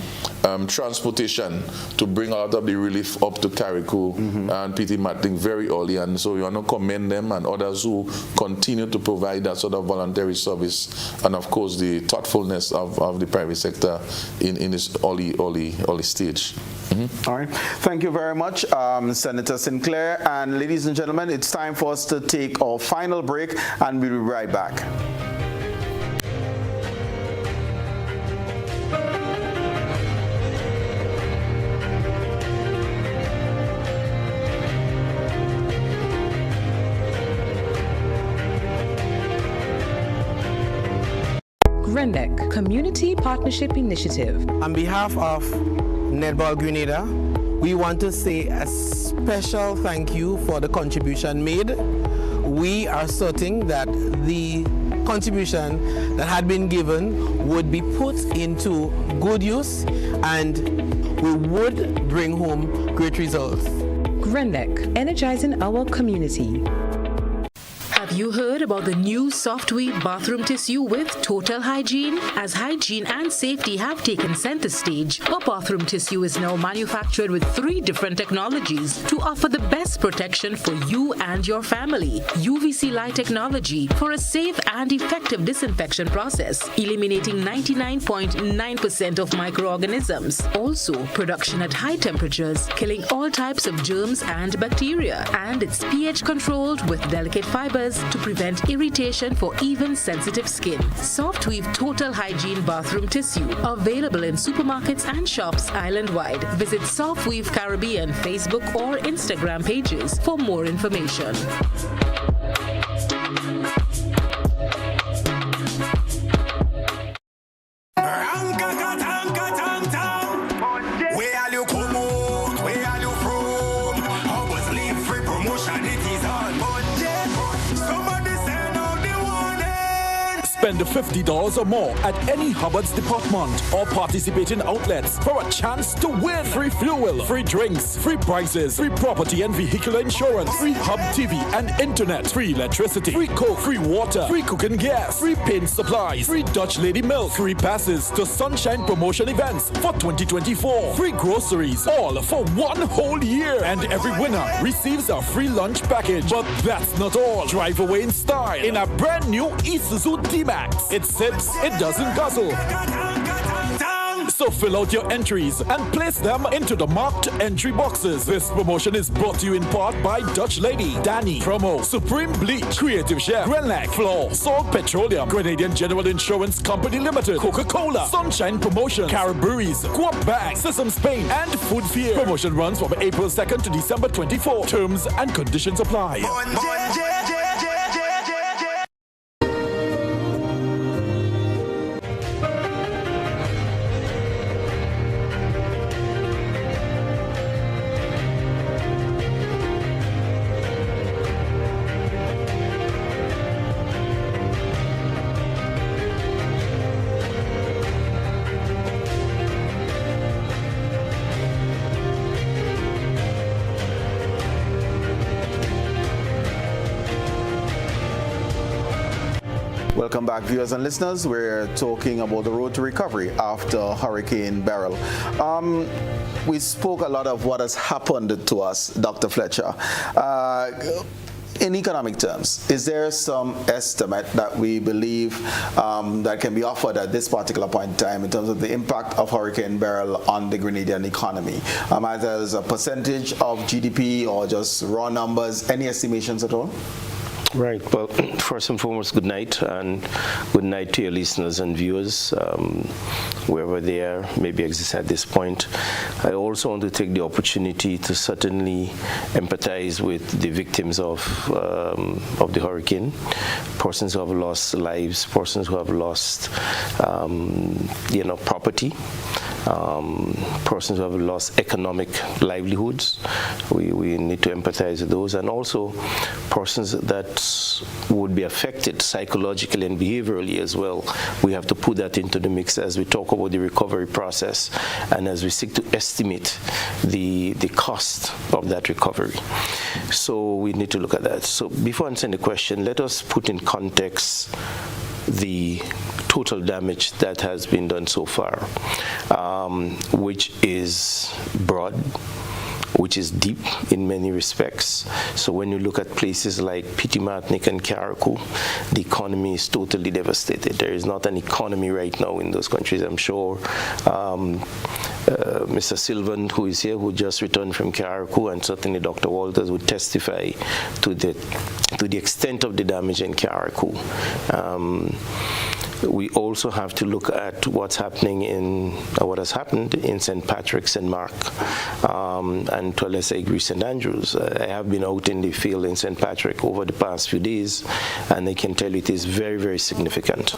transportation to bring a lot of the relief up to Carriacou and PT Matting very early, and so we want to commend them and others who continue to provide that sort of voluntary service, and of course the thoughtfulness of the private sector in this early stage. All right. Thank you very much, Senator Sinclair. And ladies and gentlemen, it's time for us to take our final break, and we'll be right back. GRENDEC Community Partnership Initiative. On behalf of Netball Grenada, we want to say a special thank you for the contribution made. We are certain that the contribution that had been given would be put into good use and we would bring home great results. GRENDEC, energizing our community. Have you heard about the new Softweave bathroom tissue with total hygiene? As hygiene and safety have taken center stage, our bathroom tissue is now manufactured with 3 different technologies to offer the best protection for you and your family. UVC light technology for a safe and effective disinfection process, eliminating 99.9% of microorganisms. Also, production at high temperatures, killing all types of germs and bacteria. And it's pH controlled with delicate fibers to prevent irritation for even sensitive skin. Softweave Total Hygiene Bathroom Tissue, available in supermarkets and shops island-wide. Visit Softweave Caribbean Facebook or Instagram pages for more information. Spend $50 or more at any Hubbard's department or participating outlets for a chance to win free fuel, free drinks, free prizes, free property and vehicular insurance, free Hub TV and internet, free electricity, free coke, free water, free cooking gas, free paint supplies, free Dutch Lady milk, free passes to Sunshine promotion events for 2024, free groceries, all for 1 whole year, and every winner receives a free lunch package. But that's not all. Drive away in style in a brand new Isuzu D-Max. It sips, it doesn't guzzle. So fill out your entries and place them into the marked entry boxes. This promotion is brought to you in part by Dutch Lady, Danny, Promo, Supreme Bleach, Creative Chef, Grenlac, Floor, Salt Petroleum, Grenadian General Insurance Company Limited, Coca-Cola, Sunshine Promotion, Caribberies, Guap Bag, Sesame Spain, and Food Fear. Promotion runs from April 2nd to December 24. Terms and conditions apply. Welcome back, viewers and listeners. We're talking about the road to recovery after Hurricane Beryl. We spoke a lot of what has happened to us, Dr. Fletcher. In economic terms, is there some estimate that we believe that can be offered at this particular point in time in terms of the impact of Hurricane Beryl on the Grenadian economy? Either as a percentage of GDP or just raw numbers, any estimations at all? Right. Well, first and foremost, good night, and good night to your listeners and viewers, wherever they are, maybe exist at this point. I also want to take the opportunity to certainly empathize with the victims of the hurricane, persons who have lost lives, persons who have lost, property. Persons who have lost economic livelihoods. We need to empathize with those, and also persons that would be affected psychologically and behaviorally as well. We have to put that into the mix as we talk about the recovery process and as we seek to estimate the cost of that recovery. So we need to look at that. So before answering the question, let us put in context the total damage that has been done so far, which is broad, which is deep in many respects. So when you look at places like Piti Martinique and Carriacou, the economy is totally devastated. There is not an economy right now in those countries. I'm sure Mr. Sylvan, who is here, who just returned from Carriacou, and certainly Dr. Walters would testify to the extent of the damage in Carriacou. We also have to look at what has happened in St. Patrick, St. Mark, and to a lesser degree St. Andrews. I have been out in the field in St. Patrick over the past few days, and I can tell you it is very, very significant.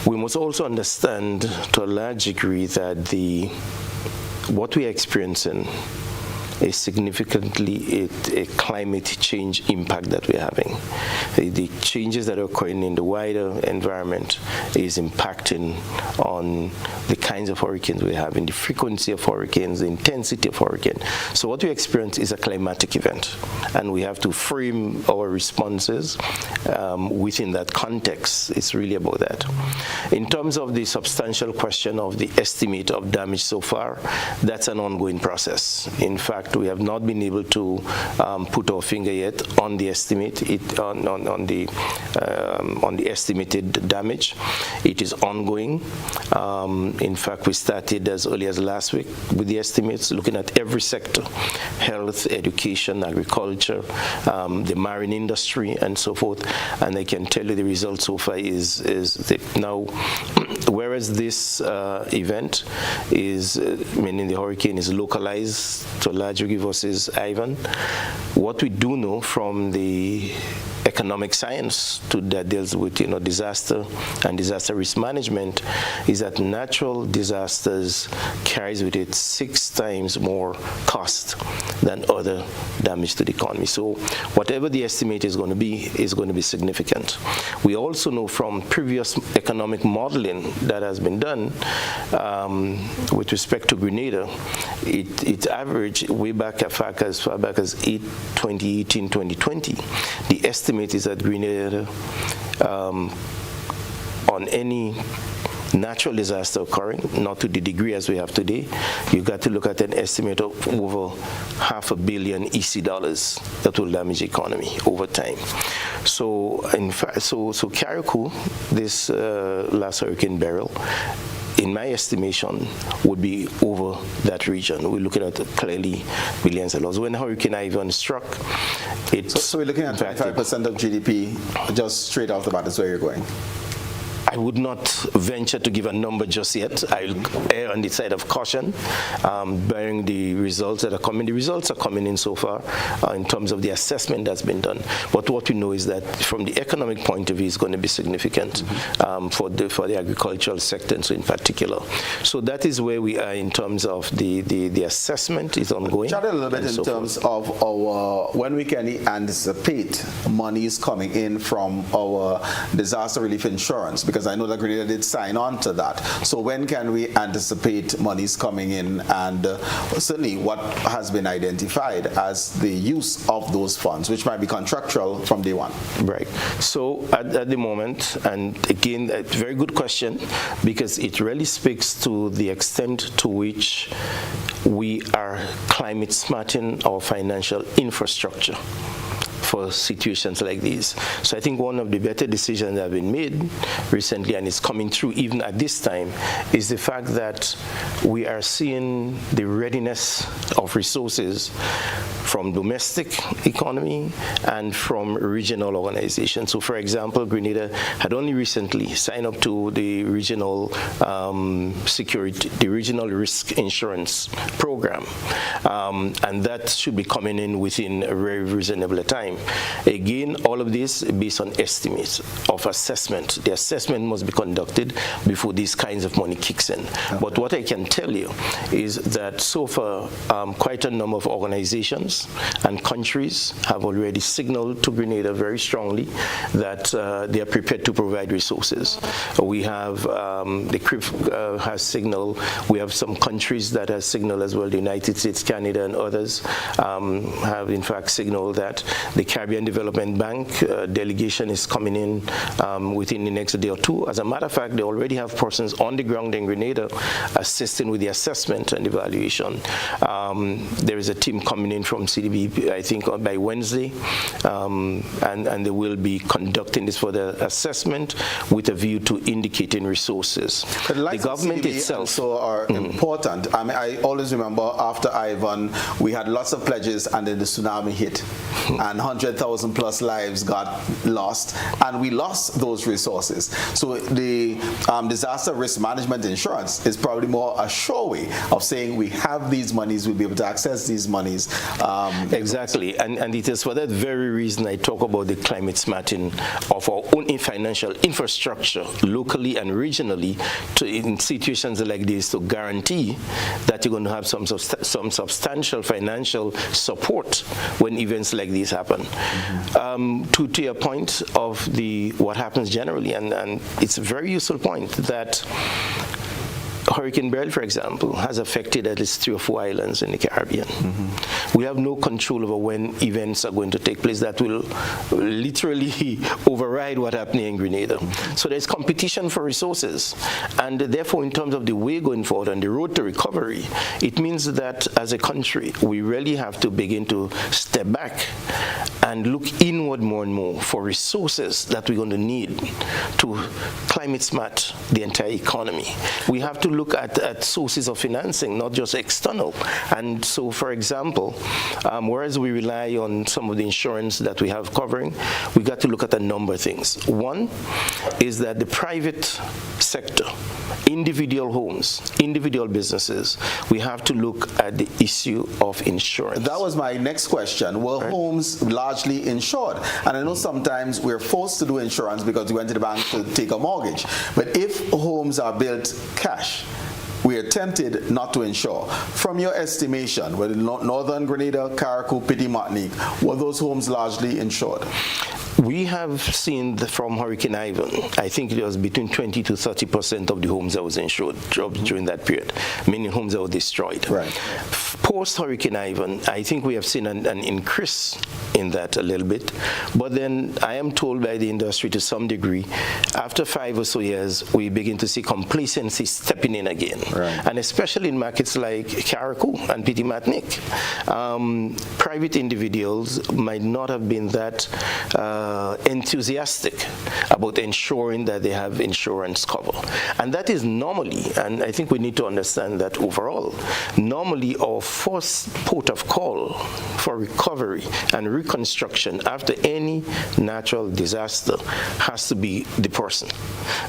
We must also understand to a large degree that what we are experiencing is significantly a climate change impact that we're having. The changes that are occurring in the wider environment is impacting on the kinds of hurricanes we have, in the frequency of hurricanes, the intensity of hurricanes. So what we experience is a climatic event, and we have to frame our responses within that context. It's really about that. In terms of the substantial question of the estimate of damage so far, that's an ongoing process. In fact, we have not been able to put our finger yet on the estimate, on the estimated damage. It is ongoing. In fact, we started as early as last week with the estimates, looking at every sector: health, education, agriculture, the marine industry, and so forth. And I can tell you the result so far is now, whereas this event is, meaning the hurricane is localized to a large degree versus Ivan, what we do know from the economic science that deals with disaster and disaster risk management is that natural disasters carries with it 6 times more cost than other damage to the economy. So whatever the estimate is going to be significant. We also know from previous economic modeling that has been done with respect to Grenada, it averaged way back as far back as 2018, 2020. The estimate is that Grenada, on any natural disaster occurring, not to the degree as we have today, you've got to look at an estimate of over $500 million EC dollars that will damage the economy over time. So in fact, so Carriacou, this last hurricane barrel, in my estimation, would be over that region. We're looking at clearly billions of dollars. When Hurricane Ivan struck, So we're looking at 25% of GDP just straight off the bat. That's where you're going. I would not venture to give a number just yet. I'll err on the side of caution, bearing the results that are coming. The results are coming in so far in terms of the assessment that's been done. But what we know is that from the economic point of view, it's going to be significant for the agricultural sector, and so in particular. So that is where we are in terms of the assessment is ongoing. Chat a little bit in terms of our when we can anticipate monies coming in from our disaster relief insurance, because I know that Grenada did sign on to that. So when can we anticipate monies coming in, and certainly what has been identified as the use of those funds, which might be contractual from day one? Right. So at the moment, and again, a very good question, because it really speaks to the extent to which we are climate smarting our financial infrastructure for situations like these. So I think one of the better decisions that have been made recently, and it's coming through even at this time, is the fact that we are seeing the readiness of resources from domestic economy and from regional organizations. So, for example, Grenada had only recently signed up to the regional regional risk insurance program, and that should be coming in within a very reasonable time. Again, all of this based on estimates of assessment. The assessment must be conducted before these kinds of money kicks in. Okay. But what I can tell you is that so far, quite a number of organizations and countries have already signaled to Grenada very strongly that they are prepared to provide resources. We have the CRIP has signaled. We have some countries that have signaled as well. The United States, Canada, and others have in fact signaled that. The Caribbean Development Bank delegation is coming in within the next day or two. As a matter of fact, they already have persons on the ground in Grenada assisting with the assessment and evaluation. There is a team coming in from CDB, I think, by Wednesday, and they will be conducting this for the assessment with a view to indicating resources. The government itself also are important. I mean, I always remember after Ivan, we had lots of pledges, and then the tsunami hit, and 100,000 plus lives got lost, and we lost those resources. So the disaster risk management insurance is probably more a sure way of saying we have these monies, we'll be able to access these monies. Exactly, and it is for that very reason I talk about the climate smarting of our own financial infrastructure locally and regionally in situations like this to guarantee that you're going to have some substantial financial support when events like these happen. To your point of what happens generally, and it's a very useful point that Hurricane Beryl, for example, has affected at least 3 or 4 islands in the Caribbean. We have no control over when events are going to take place that will literally override what's happening in Grenada. So there's competition for resources. And therefore, in terms of the way going forward and the road to recovery, it means that as a country, we really have to begin to step back and look inward more and more for resources that we're going to need to climate smart the entire economy. We have to look at sources of financing, not just external. And so, for example, whereas we rely on some of the insurance that we have covering, we got to look at a number of things. One is that the private sector, individual homes, individual businesses, we have to look at the issue of insurance. That was my next question. Were homes largely insured? And I know sometimes we're forced to do insurance because we went to the bank to take a mortgage. But if homes are built cash, we are tempted not to insure. From your estimation, whether Northern Grenada, Carriacou, Petit Martinique, were those homes largely insured? We have seen from Hurricane Ivan, I think it was between 20 to 30% of the homes that was insured during that period, meaning homes that were destroyed. Right. Post-Hurricane Ivan, I think we have seen an increase in that a little bit. But then I am told by the industry to some degree, after 5 or so years, we begin to see complacency stepping in again. Right. And especially in markets like Carriacou and Petit Martinique. Private individuals might not have been that enthusiastic about ensuring that they have insurance cover. And that is normally, and I think we need to understand that overall, normally our first port of call for recovery and reconstruction after any natural disaster has to be the person.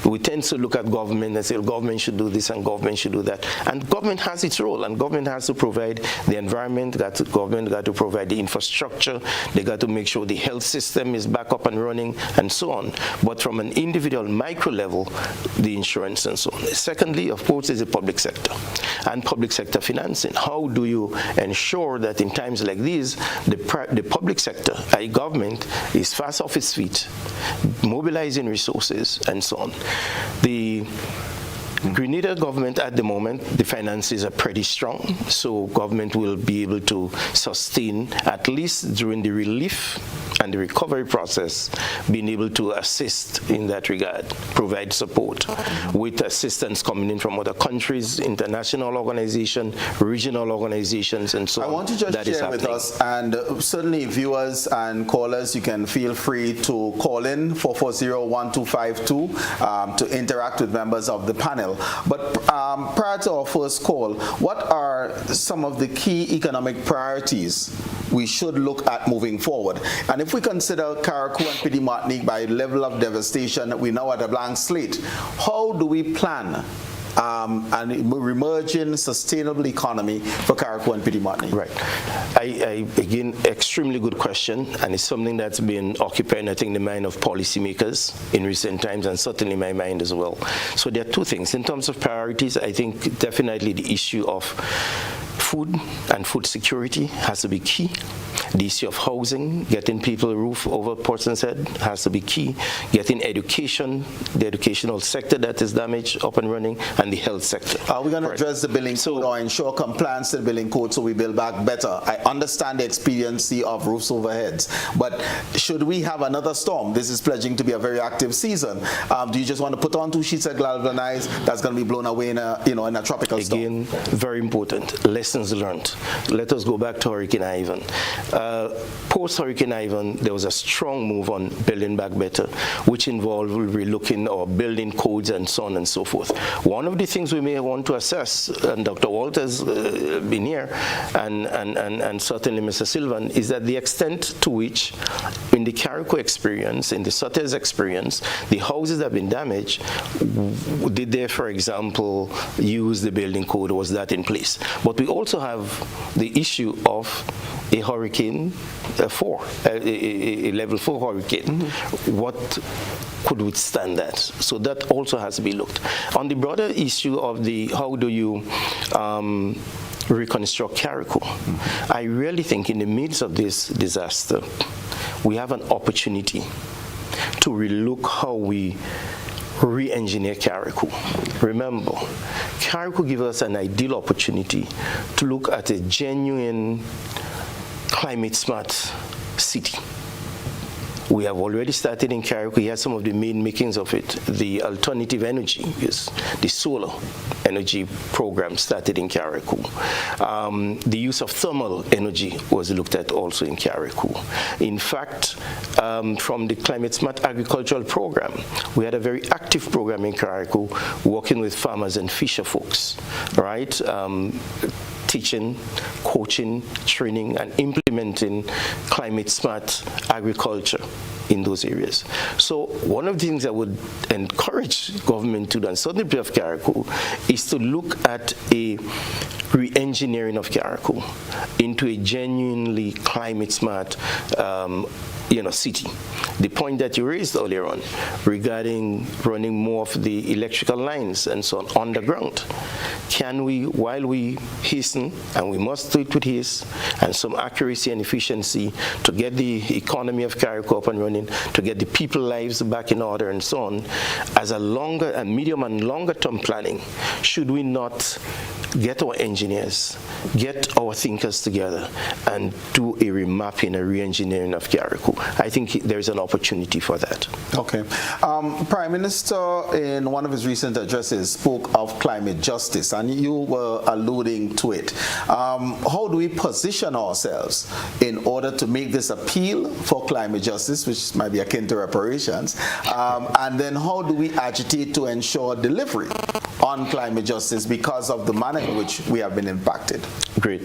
We tend to look at government and say, well, government should do this and government should do that. And government has its role, and government has to provide the environment, government got to provide the infrastructure, they got to make sure the health system is back up and running, and so on. But from an individual micro level, the insurance and so on. Secondly, of course, is the public sector and public sector financing. How do you ensure that in times like these, the public sector, i.e. government, is fast off its feet, mobilizing resources and so on? The Grenada government at the moment, the finances are pretty strong, so government will be able to sustain, at least during the relief and the recovery process, being able to assist in that regard, provide support with assistance coming in from other countries, international organizations, regional organizations, and so on. I want to just share with us, and certainly viewers and callers, you can feel free to call in 440-1252 to interact with members of the panel. while. But prior to our first call, what are some of the key economic priorities we should look at moving forward? And if we consider Carriacou and Petite Martinique by level of devastation, we're now at a blank slate. How do we plan an emerging sustainable economy for Carriacou and Petite Martinique? Right. Again, extremely good question, and it's something that's been occupying, I think, the mind of policymakers in recent times, and certainly my mind as well. So there are two things. In terms of priorities, I think definitely the issue of food and food security has to be key. The issue of housing, getting people a roof over a person's head has to be key. Getting education, the educational sector that is damaged, up and running, and the health sector. Are we going to address the building code or ensure compliance to the building code so we build back better? I understand the expediency of roofs over heads, but should we have another storm? This is pledging to be a very active season. Do you just want to put on 2 sheets of galvanized that's going to be blown away in a tropical storm? Again, very important. Lessons learned. Let us go back to Hurricane Ivan. Post-Hurricane Ivan, there was a strong move on building back better, which involved relooking our building codes and so on and so forth. One of the things we may want to assess, and Dr. Walter's been here, and certainly Mr. Sylvan, is that the extent to which, in the Carriacou experience, in the Sutter's experience, the houses that have been damaged, did they, for example, use the building code, or was that in place? But we also have the issue of a Hurricane 4, a level 4 hurricane. What could withstand that? So that also has to be looked. On the broader issue of the how do you reconstruct Carriacou, I really think in the midst of this disaster, we have an opportunity to relook how we re-engineer Carriacou. Remember, Carriacou gives us an ideal opportunity to look at a genuine climate-smart city. We have already started in Carriacou. We had some of the main makings of it. The alternative energy, the solar energy program started in Carriacou. The use of thermal energy was looked at also in Carriacou. In fact, from the Climate Smart Agricultural Program, we had a very active program in Carriacou working with farmers and fisher folks, right? Teaching, coaching, training, and implementing climate-smart agriculture in those areas. So one of the things I would encourage government to do, and certainly of Carriacou, is to look at a re-engineering of Carriacou into a genuinely climate-smart city. The point that you raised earlier on regarding running more of the electrical lines and so on underground, can we, while we hasten, and we must do it with haste and some accuracy and efficiency to get the economy of Carriacou up and running, to get the people's lives back in order and so on, as a medium and longer term planning, should we not get our engineers, get our thinkers together and do a remapping, a re-engineering of Carriacou? I think there's an opportunity for that. Okay. Prime Minister, in one of his recent addresses, spoke of climate justice, and you were alluding to it. How do we position ourselves in order to make this appeal for climate justice, which might be akin to reparations, and then how do we agitate to ensure delivery on climate justice because of the manner in which we have been impacted? Great.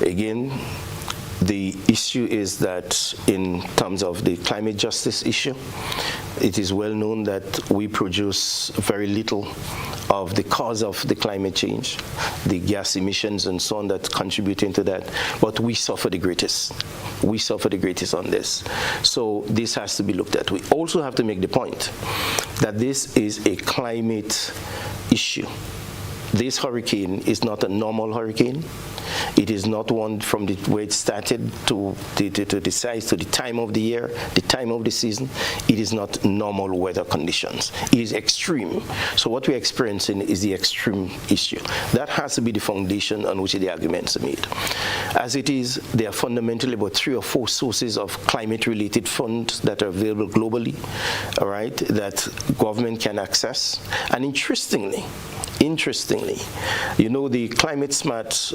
Again, the issue is that in terms of the climate justice issue, it is well known that we produce very little of the cause of the climate change, the gas emissions and so on that contribute into that, but we suffer the greatest. We suffer the greatest on this. So this has to be looked at. We also have to make the point that this is a climate issue. This hurricane is not a normal hurricane. It is not one from the way it started to the size, to the time of the year, the time of the season. It is not normal weather conditions. It is extreme. So what we're experiencing is the extreme issue. That has to be the foundation on which the arguments are made. As it is, there are fundamentally about 3 or 4 sources of climate-related funds that are available globally, all right, that government can access. And interestingly, you know, the Climate Smart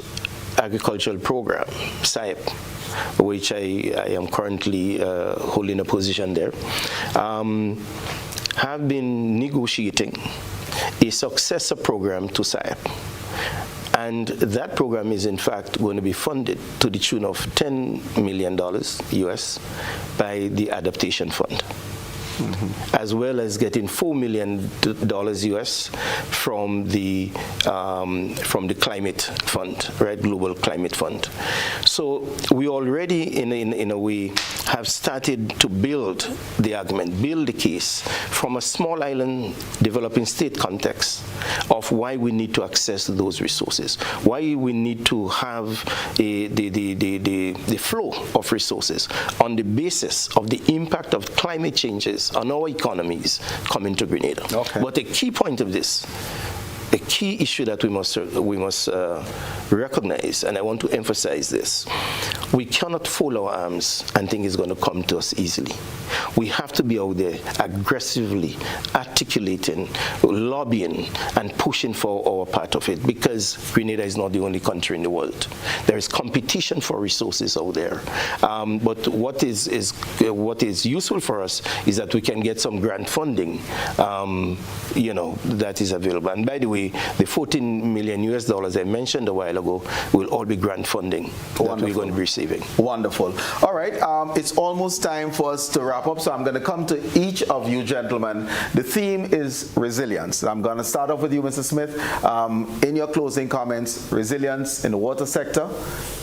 Agricultural Program, SIAP, which I am currently holding a position there, have been negotiating a successor program to SIAP. And that program is in fact going to be funded to the tune of $10 million US by the Adaptation Fund. As well as getting $4 million US from the climate fund, right? Global Climate Fund. So we already, in a way, have started to build the argument, build the case from a small island developing state context of why we need to access those resources, why we need to have the flow of resources on the basis of the impact of climate changes on our economies coming to Grenada. Okay. But a key point of this, a key issue that we must recognize, and I want to emphasize this, we cannot fold our arms and think it's going to come to us easily. We have to be out there aggressively articulating, lobbying, and pushing for our part of it, because Grenada is not the only country in the world. There is competition for resources out there. But what is useful for us is that we can get some grant funding, that is available. And by the way, the $14 million US I mentioned a while ago will all be grant funding that we're going to be receiving. Wonderful. All right, it's almost time for us to wrap up, so I'm going to come to each of you gentlemen. The theme is resilience. I'm going to start off with you, Mr. Smith. In your closing comments, resilience in the water sector.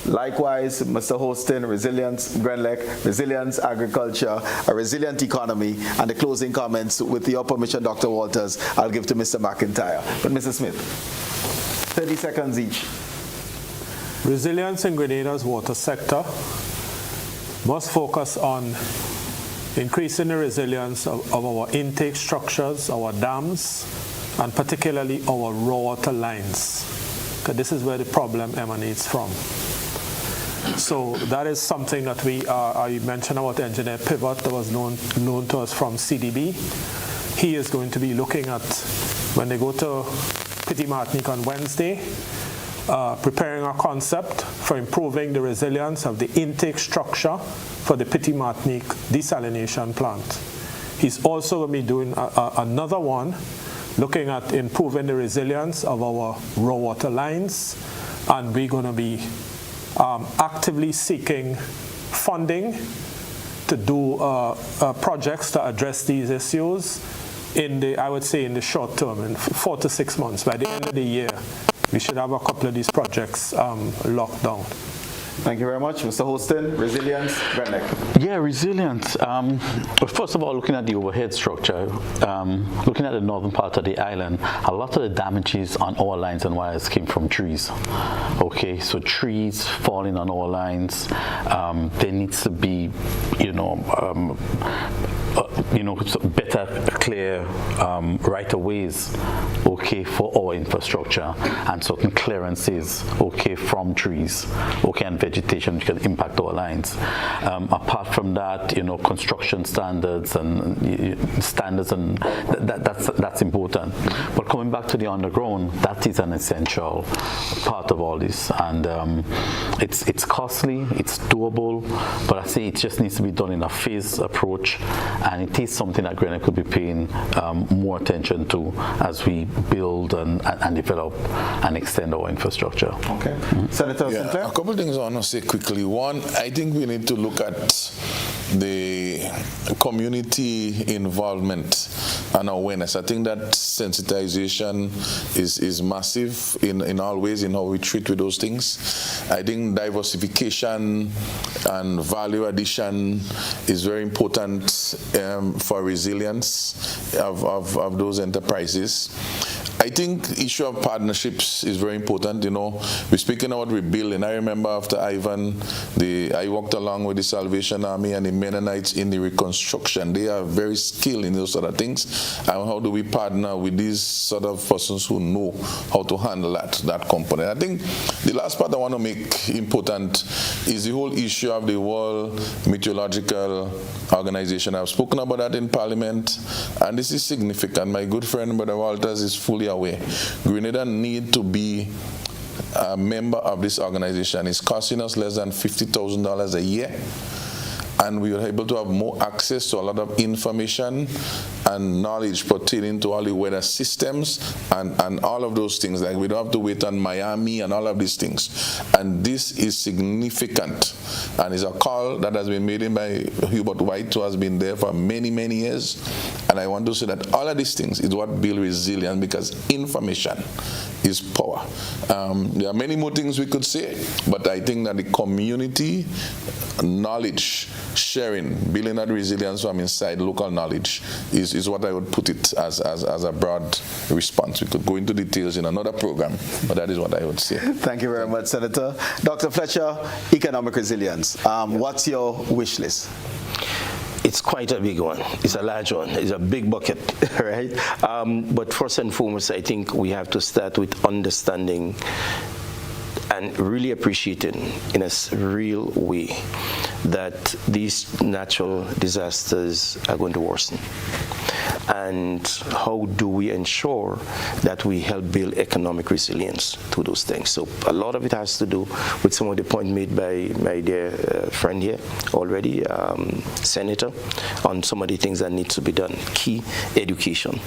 Likewise, Mr. Hosten, resilience, Grenlec, resilience, agriculture, a resilient economy, and the closing comments, with your permission, Dr. Walters, I'll give to Mr. McIntyre. But Mr. Smith, 30 seconds each. Resilience in Grenada's water sector must focus on increasing the resilience of our intake structures, our dams, and particularly our raw water lines, because this is where the problem emanates from. So that is something that I mentioned about Engineer Pivot that was known to us from CDB. He is going to be looking at, when they go to Petit Martinique on Wednesday, preparing a concept for improving the resilience of the intake structure for the Petit Martinique desalination plant. He's also going to be doing another one, looking at improving the resilience of our raw water lines, and we're going to be actively seeking funding to do projects to address these issues I would say in the short term, in 4 to 6 months. By the end of the year, we should have a couple of these projects locked down. Thank you very much. Mr. Hosten, resilience, Grenlec. Yeah, resilience. First of all, looking at the overhead structure, looking at the northern part of the island, a lot of the damages on our lines and wires came from trees. Okay, so trees falling on our lines, there needs to be, better, clear right-of-ways, okay, for our infrastructure, and certain clearances, okay, from trees, okay, and vegetation which can impact our lines. Apart from that, construction standards and that's important. But coming back to the underground, that is an essential part of all this, and it's costly, it's doable, but I say it just needs to be done in a phased approach, and it is something that Grenada could be paying more attention to as we build and develop and extend our infrastructure. Okay. Senator Sinclair? A couple of things I want to say quickly. One, I think we need to look at the community involvement and awareness. I think that sensitization is massive in all ways in how we treat with those things. I think diversification and value addition is very important for resilience of those enterprises. I think the issue of partnerships is very important. We're speaking about rebuilding. I remember after Ivan, I walked along with the Salvation Army and the Mennonites in the reconstruction. They are very skilled in those sort of things. And how do we partner with these sort of persons who know how to handle that component? I think the last part I want to make important is the whole issue of the World Meteorological Organization. I've spoken about that in Parliament, and this is significant. My good friend, Brother Walters, is fully aware. Grenada need to be a member of this organization. It's costing us less than $50,000 a year. and we were able to have more access to a lot of information and knowledge pertaining to all the weather systems and all of those things. Like we don't have to wait on Miami and all of these things. And this is significant. And it's a call that has been made in by Hubert White, who has been there for many, many years. And I want to say that all of these things is what build resilience, because information is power. There are many more things we could say, but I think that the community knowledge sharing, building that resilience from inside local knowledge is what I would put it as a broad response. We could go into details in another program, but that is what I would say. Thank you very much, Senator. Dr. Fletcher, economic resilience. What's your wish list? It's quite a big one. It's a large one. It's a big bucket, right? But first and foremost, I think we have to start with understanding and really appreciating in a real way that these natural disasters are going to worsen. And how do we ensure that we help build economic resilience to those things? So a lot of it has to do with some of the points made by my dear friend here already, Senator, on some of the things that need to be done. Key, education.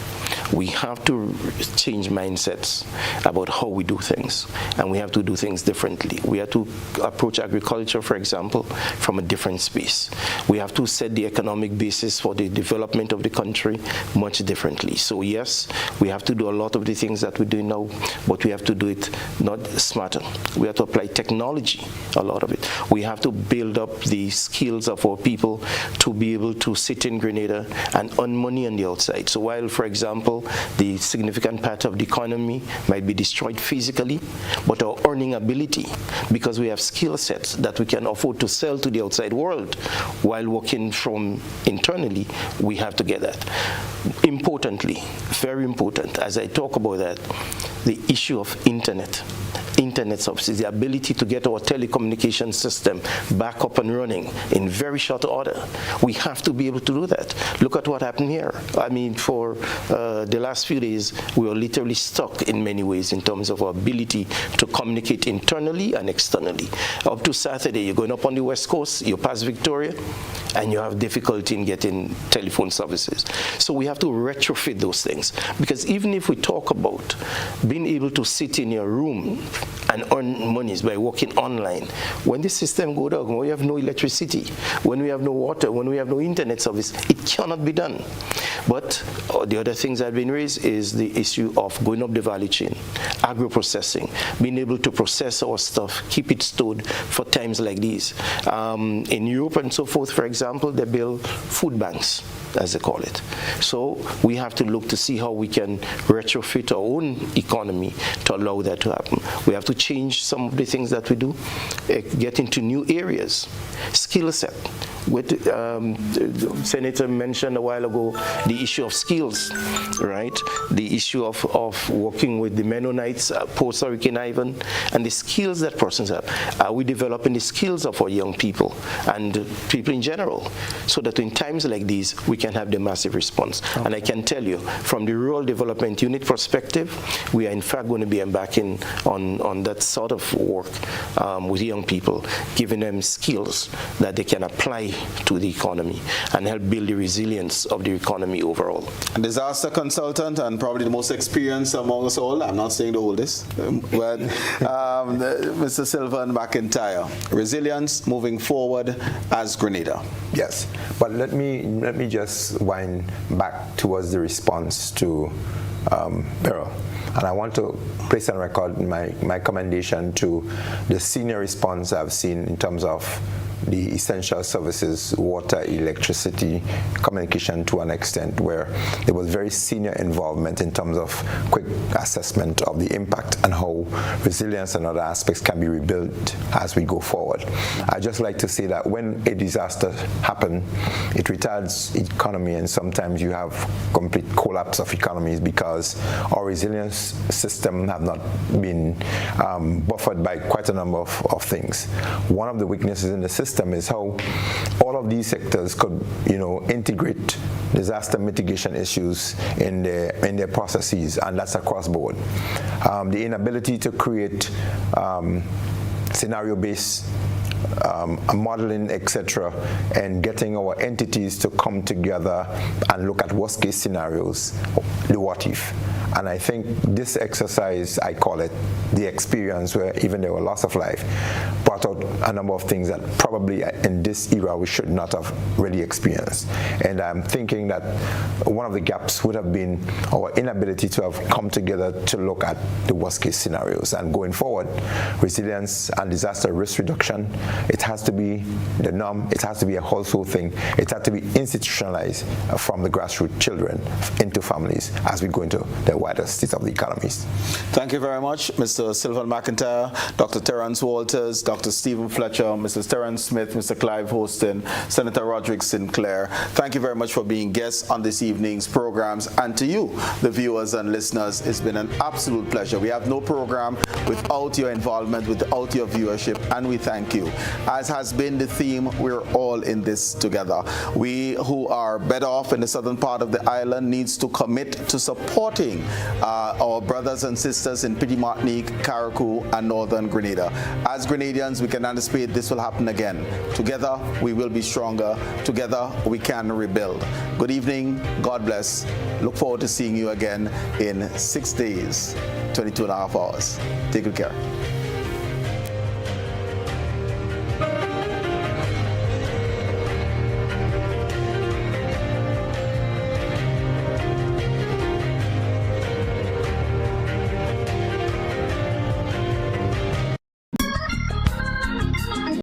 We have to change mindsets about how we do things, and we have to do things differently. We have to approach agriculture, for example, from a different space. We have to set the economic basis for the development of the country much differently. So yes, we have to do a lot of the things that we're doing now, but we have to do it not smarter. We have to apply technology, a lot of it. We have to build up the skills of our people to be able to sit in Grenada and earn money on the outside. So while, for example, the significant part of the economy might be destroyed physically, but our earning ability, because we have skill sets that we can afford to sell to the outside world while working from internally, we have to get that. Importantly, very important, as I talk about that, the issue of internet subsidies, the ability to get our telecommunication system back up and running in very short order. We have to be able to do that. Look at what happened here. I mean, for the last few days, we were literally stuck in many ways in terms of our ability to communicate internally and externally. Up to Saturday, you're going up on the West Coast, you pass Victoria, and you have difficulty in getting telephone services. So we have to retrofit those things, because even if we talk about being able to sit in your room and earn monies by working online, when the system goes down, when we have no electricity, when we have no water, when we have no internet service, it cannot be done. But the other things that have been raised is the issue of going up the value chain, agro-processing, being able to process our stuff, keep it stored for times like these. In Europe and so forth, for example, they build food banks, as they call it. So we have to look to see how we can retrofit our own economy to allow that to happen. We have to change some of the things that we do, get into new areas, skill set. With Senator mentioned a while ago the issue of skills, right? The issue of working with the Mennonites post Hurricane Ivan, and the skills that persons have. Are we developing the skills of our young people and people in general, so that in times like these we can have the massive response? Okay. And I can tell you, from the Rural Development Unit perspective, we are in fact going to be embarking on that sort of work with young people, giving them skills that they can apply to the economy and help build the resilience of the economy overall. A disaster consultant and probably the most experienced among us all, I'm not saying the oldest, but Mr. Sylvan McIntyre, resilience moving forward as Grenada. Yes, but let me just wind back towards the response to Beryl. And I want to place on record my commendation to the senior response I've seen in terms of the essential services, water, electricity, communication to an extent, where there was very senior involvement in terms of quick assessment of the impact and how resilience and other aspects can be rebuilt as we go forward. I just like to say that when a disaster happens, it retards economy, and sometimes you have complete collapse of economies because our resilience system have not been buffered by quite a number of things. One of the weaknesses in the system is how all of these sectors could, integrate disaster mitigation issues in their processes, and that's across board. The inability to create scenario-based modeling, etc., and getting our entities to come together and look at worst case scenarios, the what if. And I think this exercise, I call it the experience, where even there were loss of life, brought out a number of things that probably in this era we should not have really experienced. And I'm thinking that one of the gaps would have been our inability to have come together to look at the worst case scenarios. And going forward, resilience and disaster risk reduction, it has to be the norm, it has to be a household thing, it has to be institutionalized from the grassroots children into families as we go into the wider state of the economies. Thank you very much, Mr. Sylvan McIntyre, Dr. Terence Walters, Dr. Stephen Fletcher, Mr. Terrence Smith, Mr. Clive Hosten, Senator Roderick Sinclair. Thank you very much for being guests on this evening's programs. And to you, the viewers and listeners, it's been an absolute pleasure. We have no program without your involvement, without your viewership, and we thank you. As has been the theme, we're all in this together. We who are better off in the southern part of the island needs to commit to supporting our brothers and sisters in Petite Martinique, Carriacou, and Northern Grenada. As Grenadians, we can anticipate this will happen again. Together, we will be stronger. Together, we can rebuild. Good evening. God bless. Look forward to seeing you again in 6 days, 22 and a half hours. Take good care.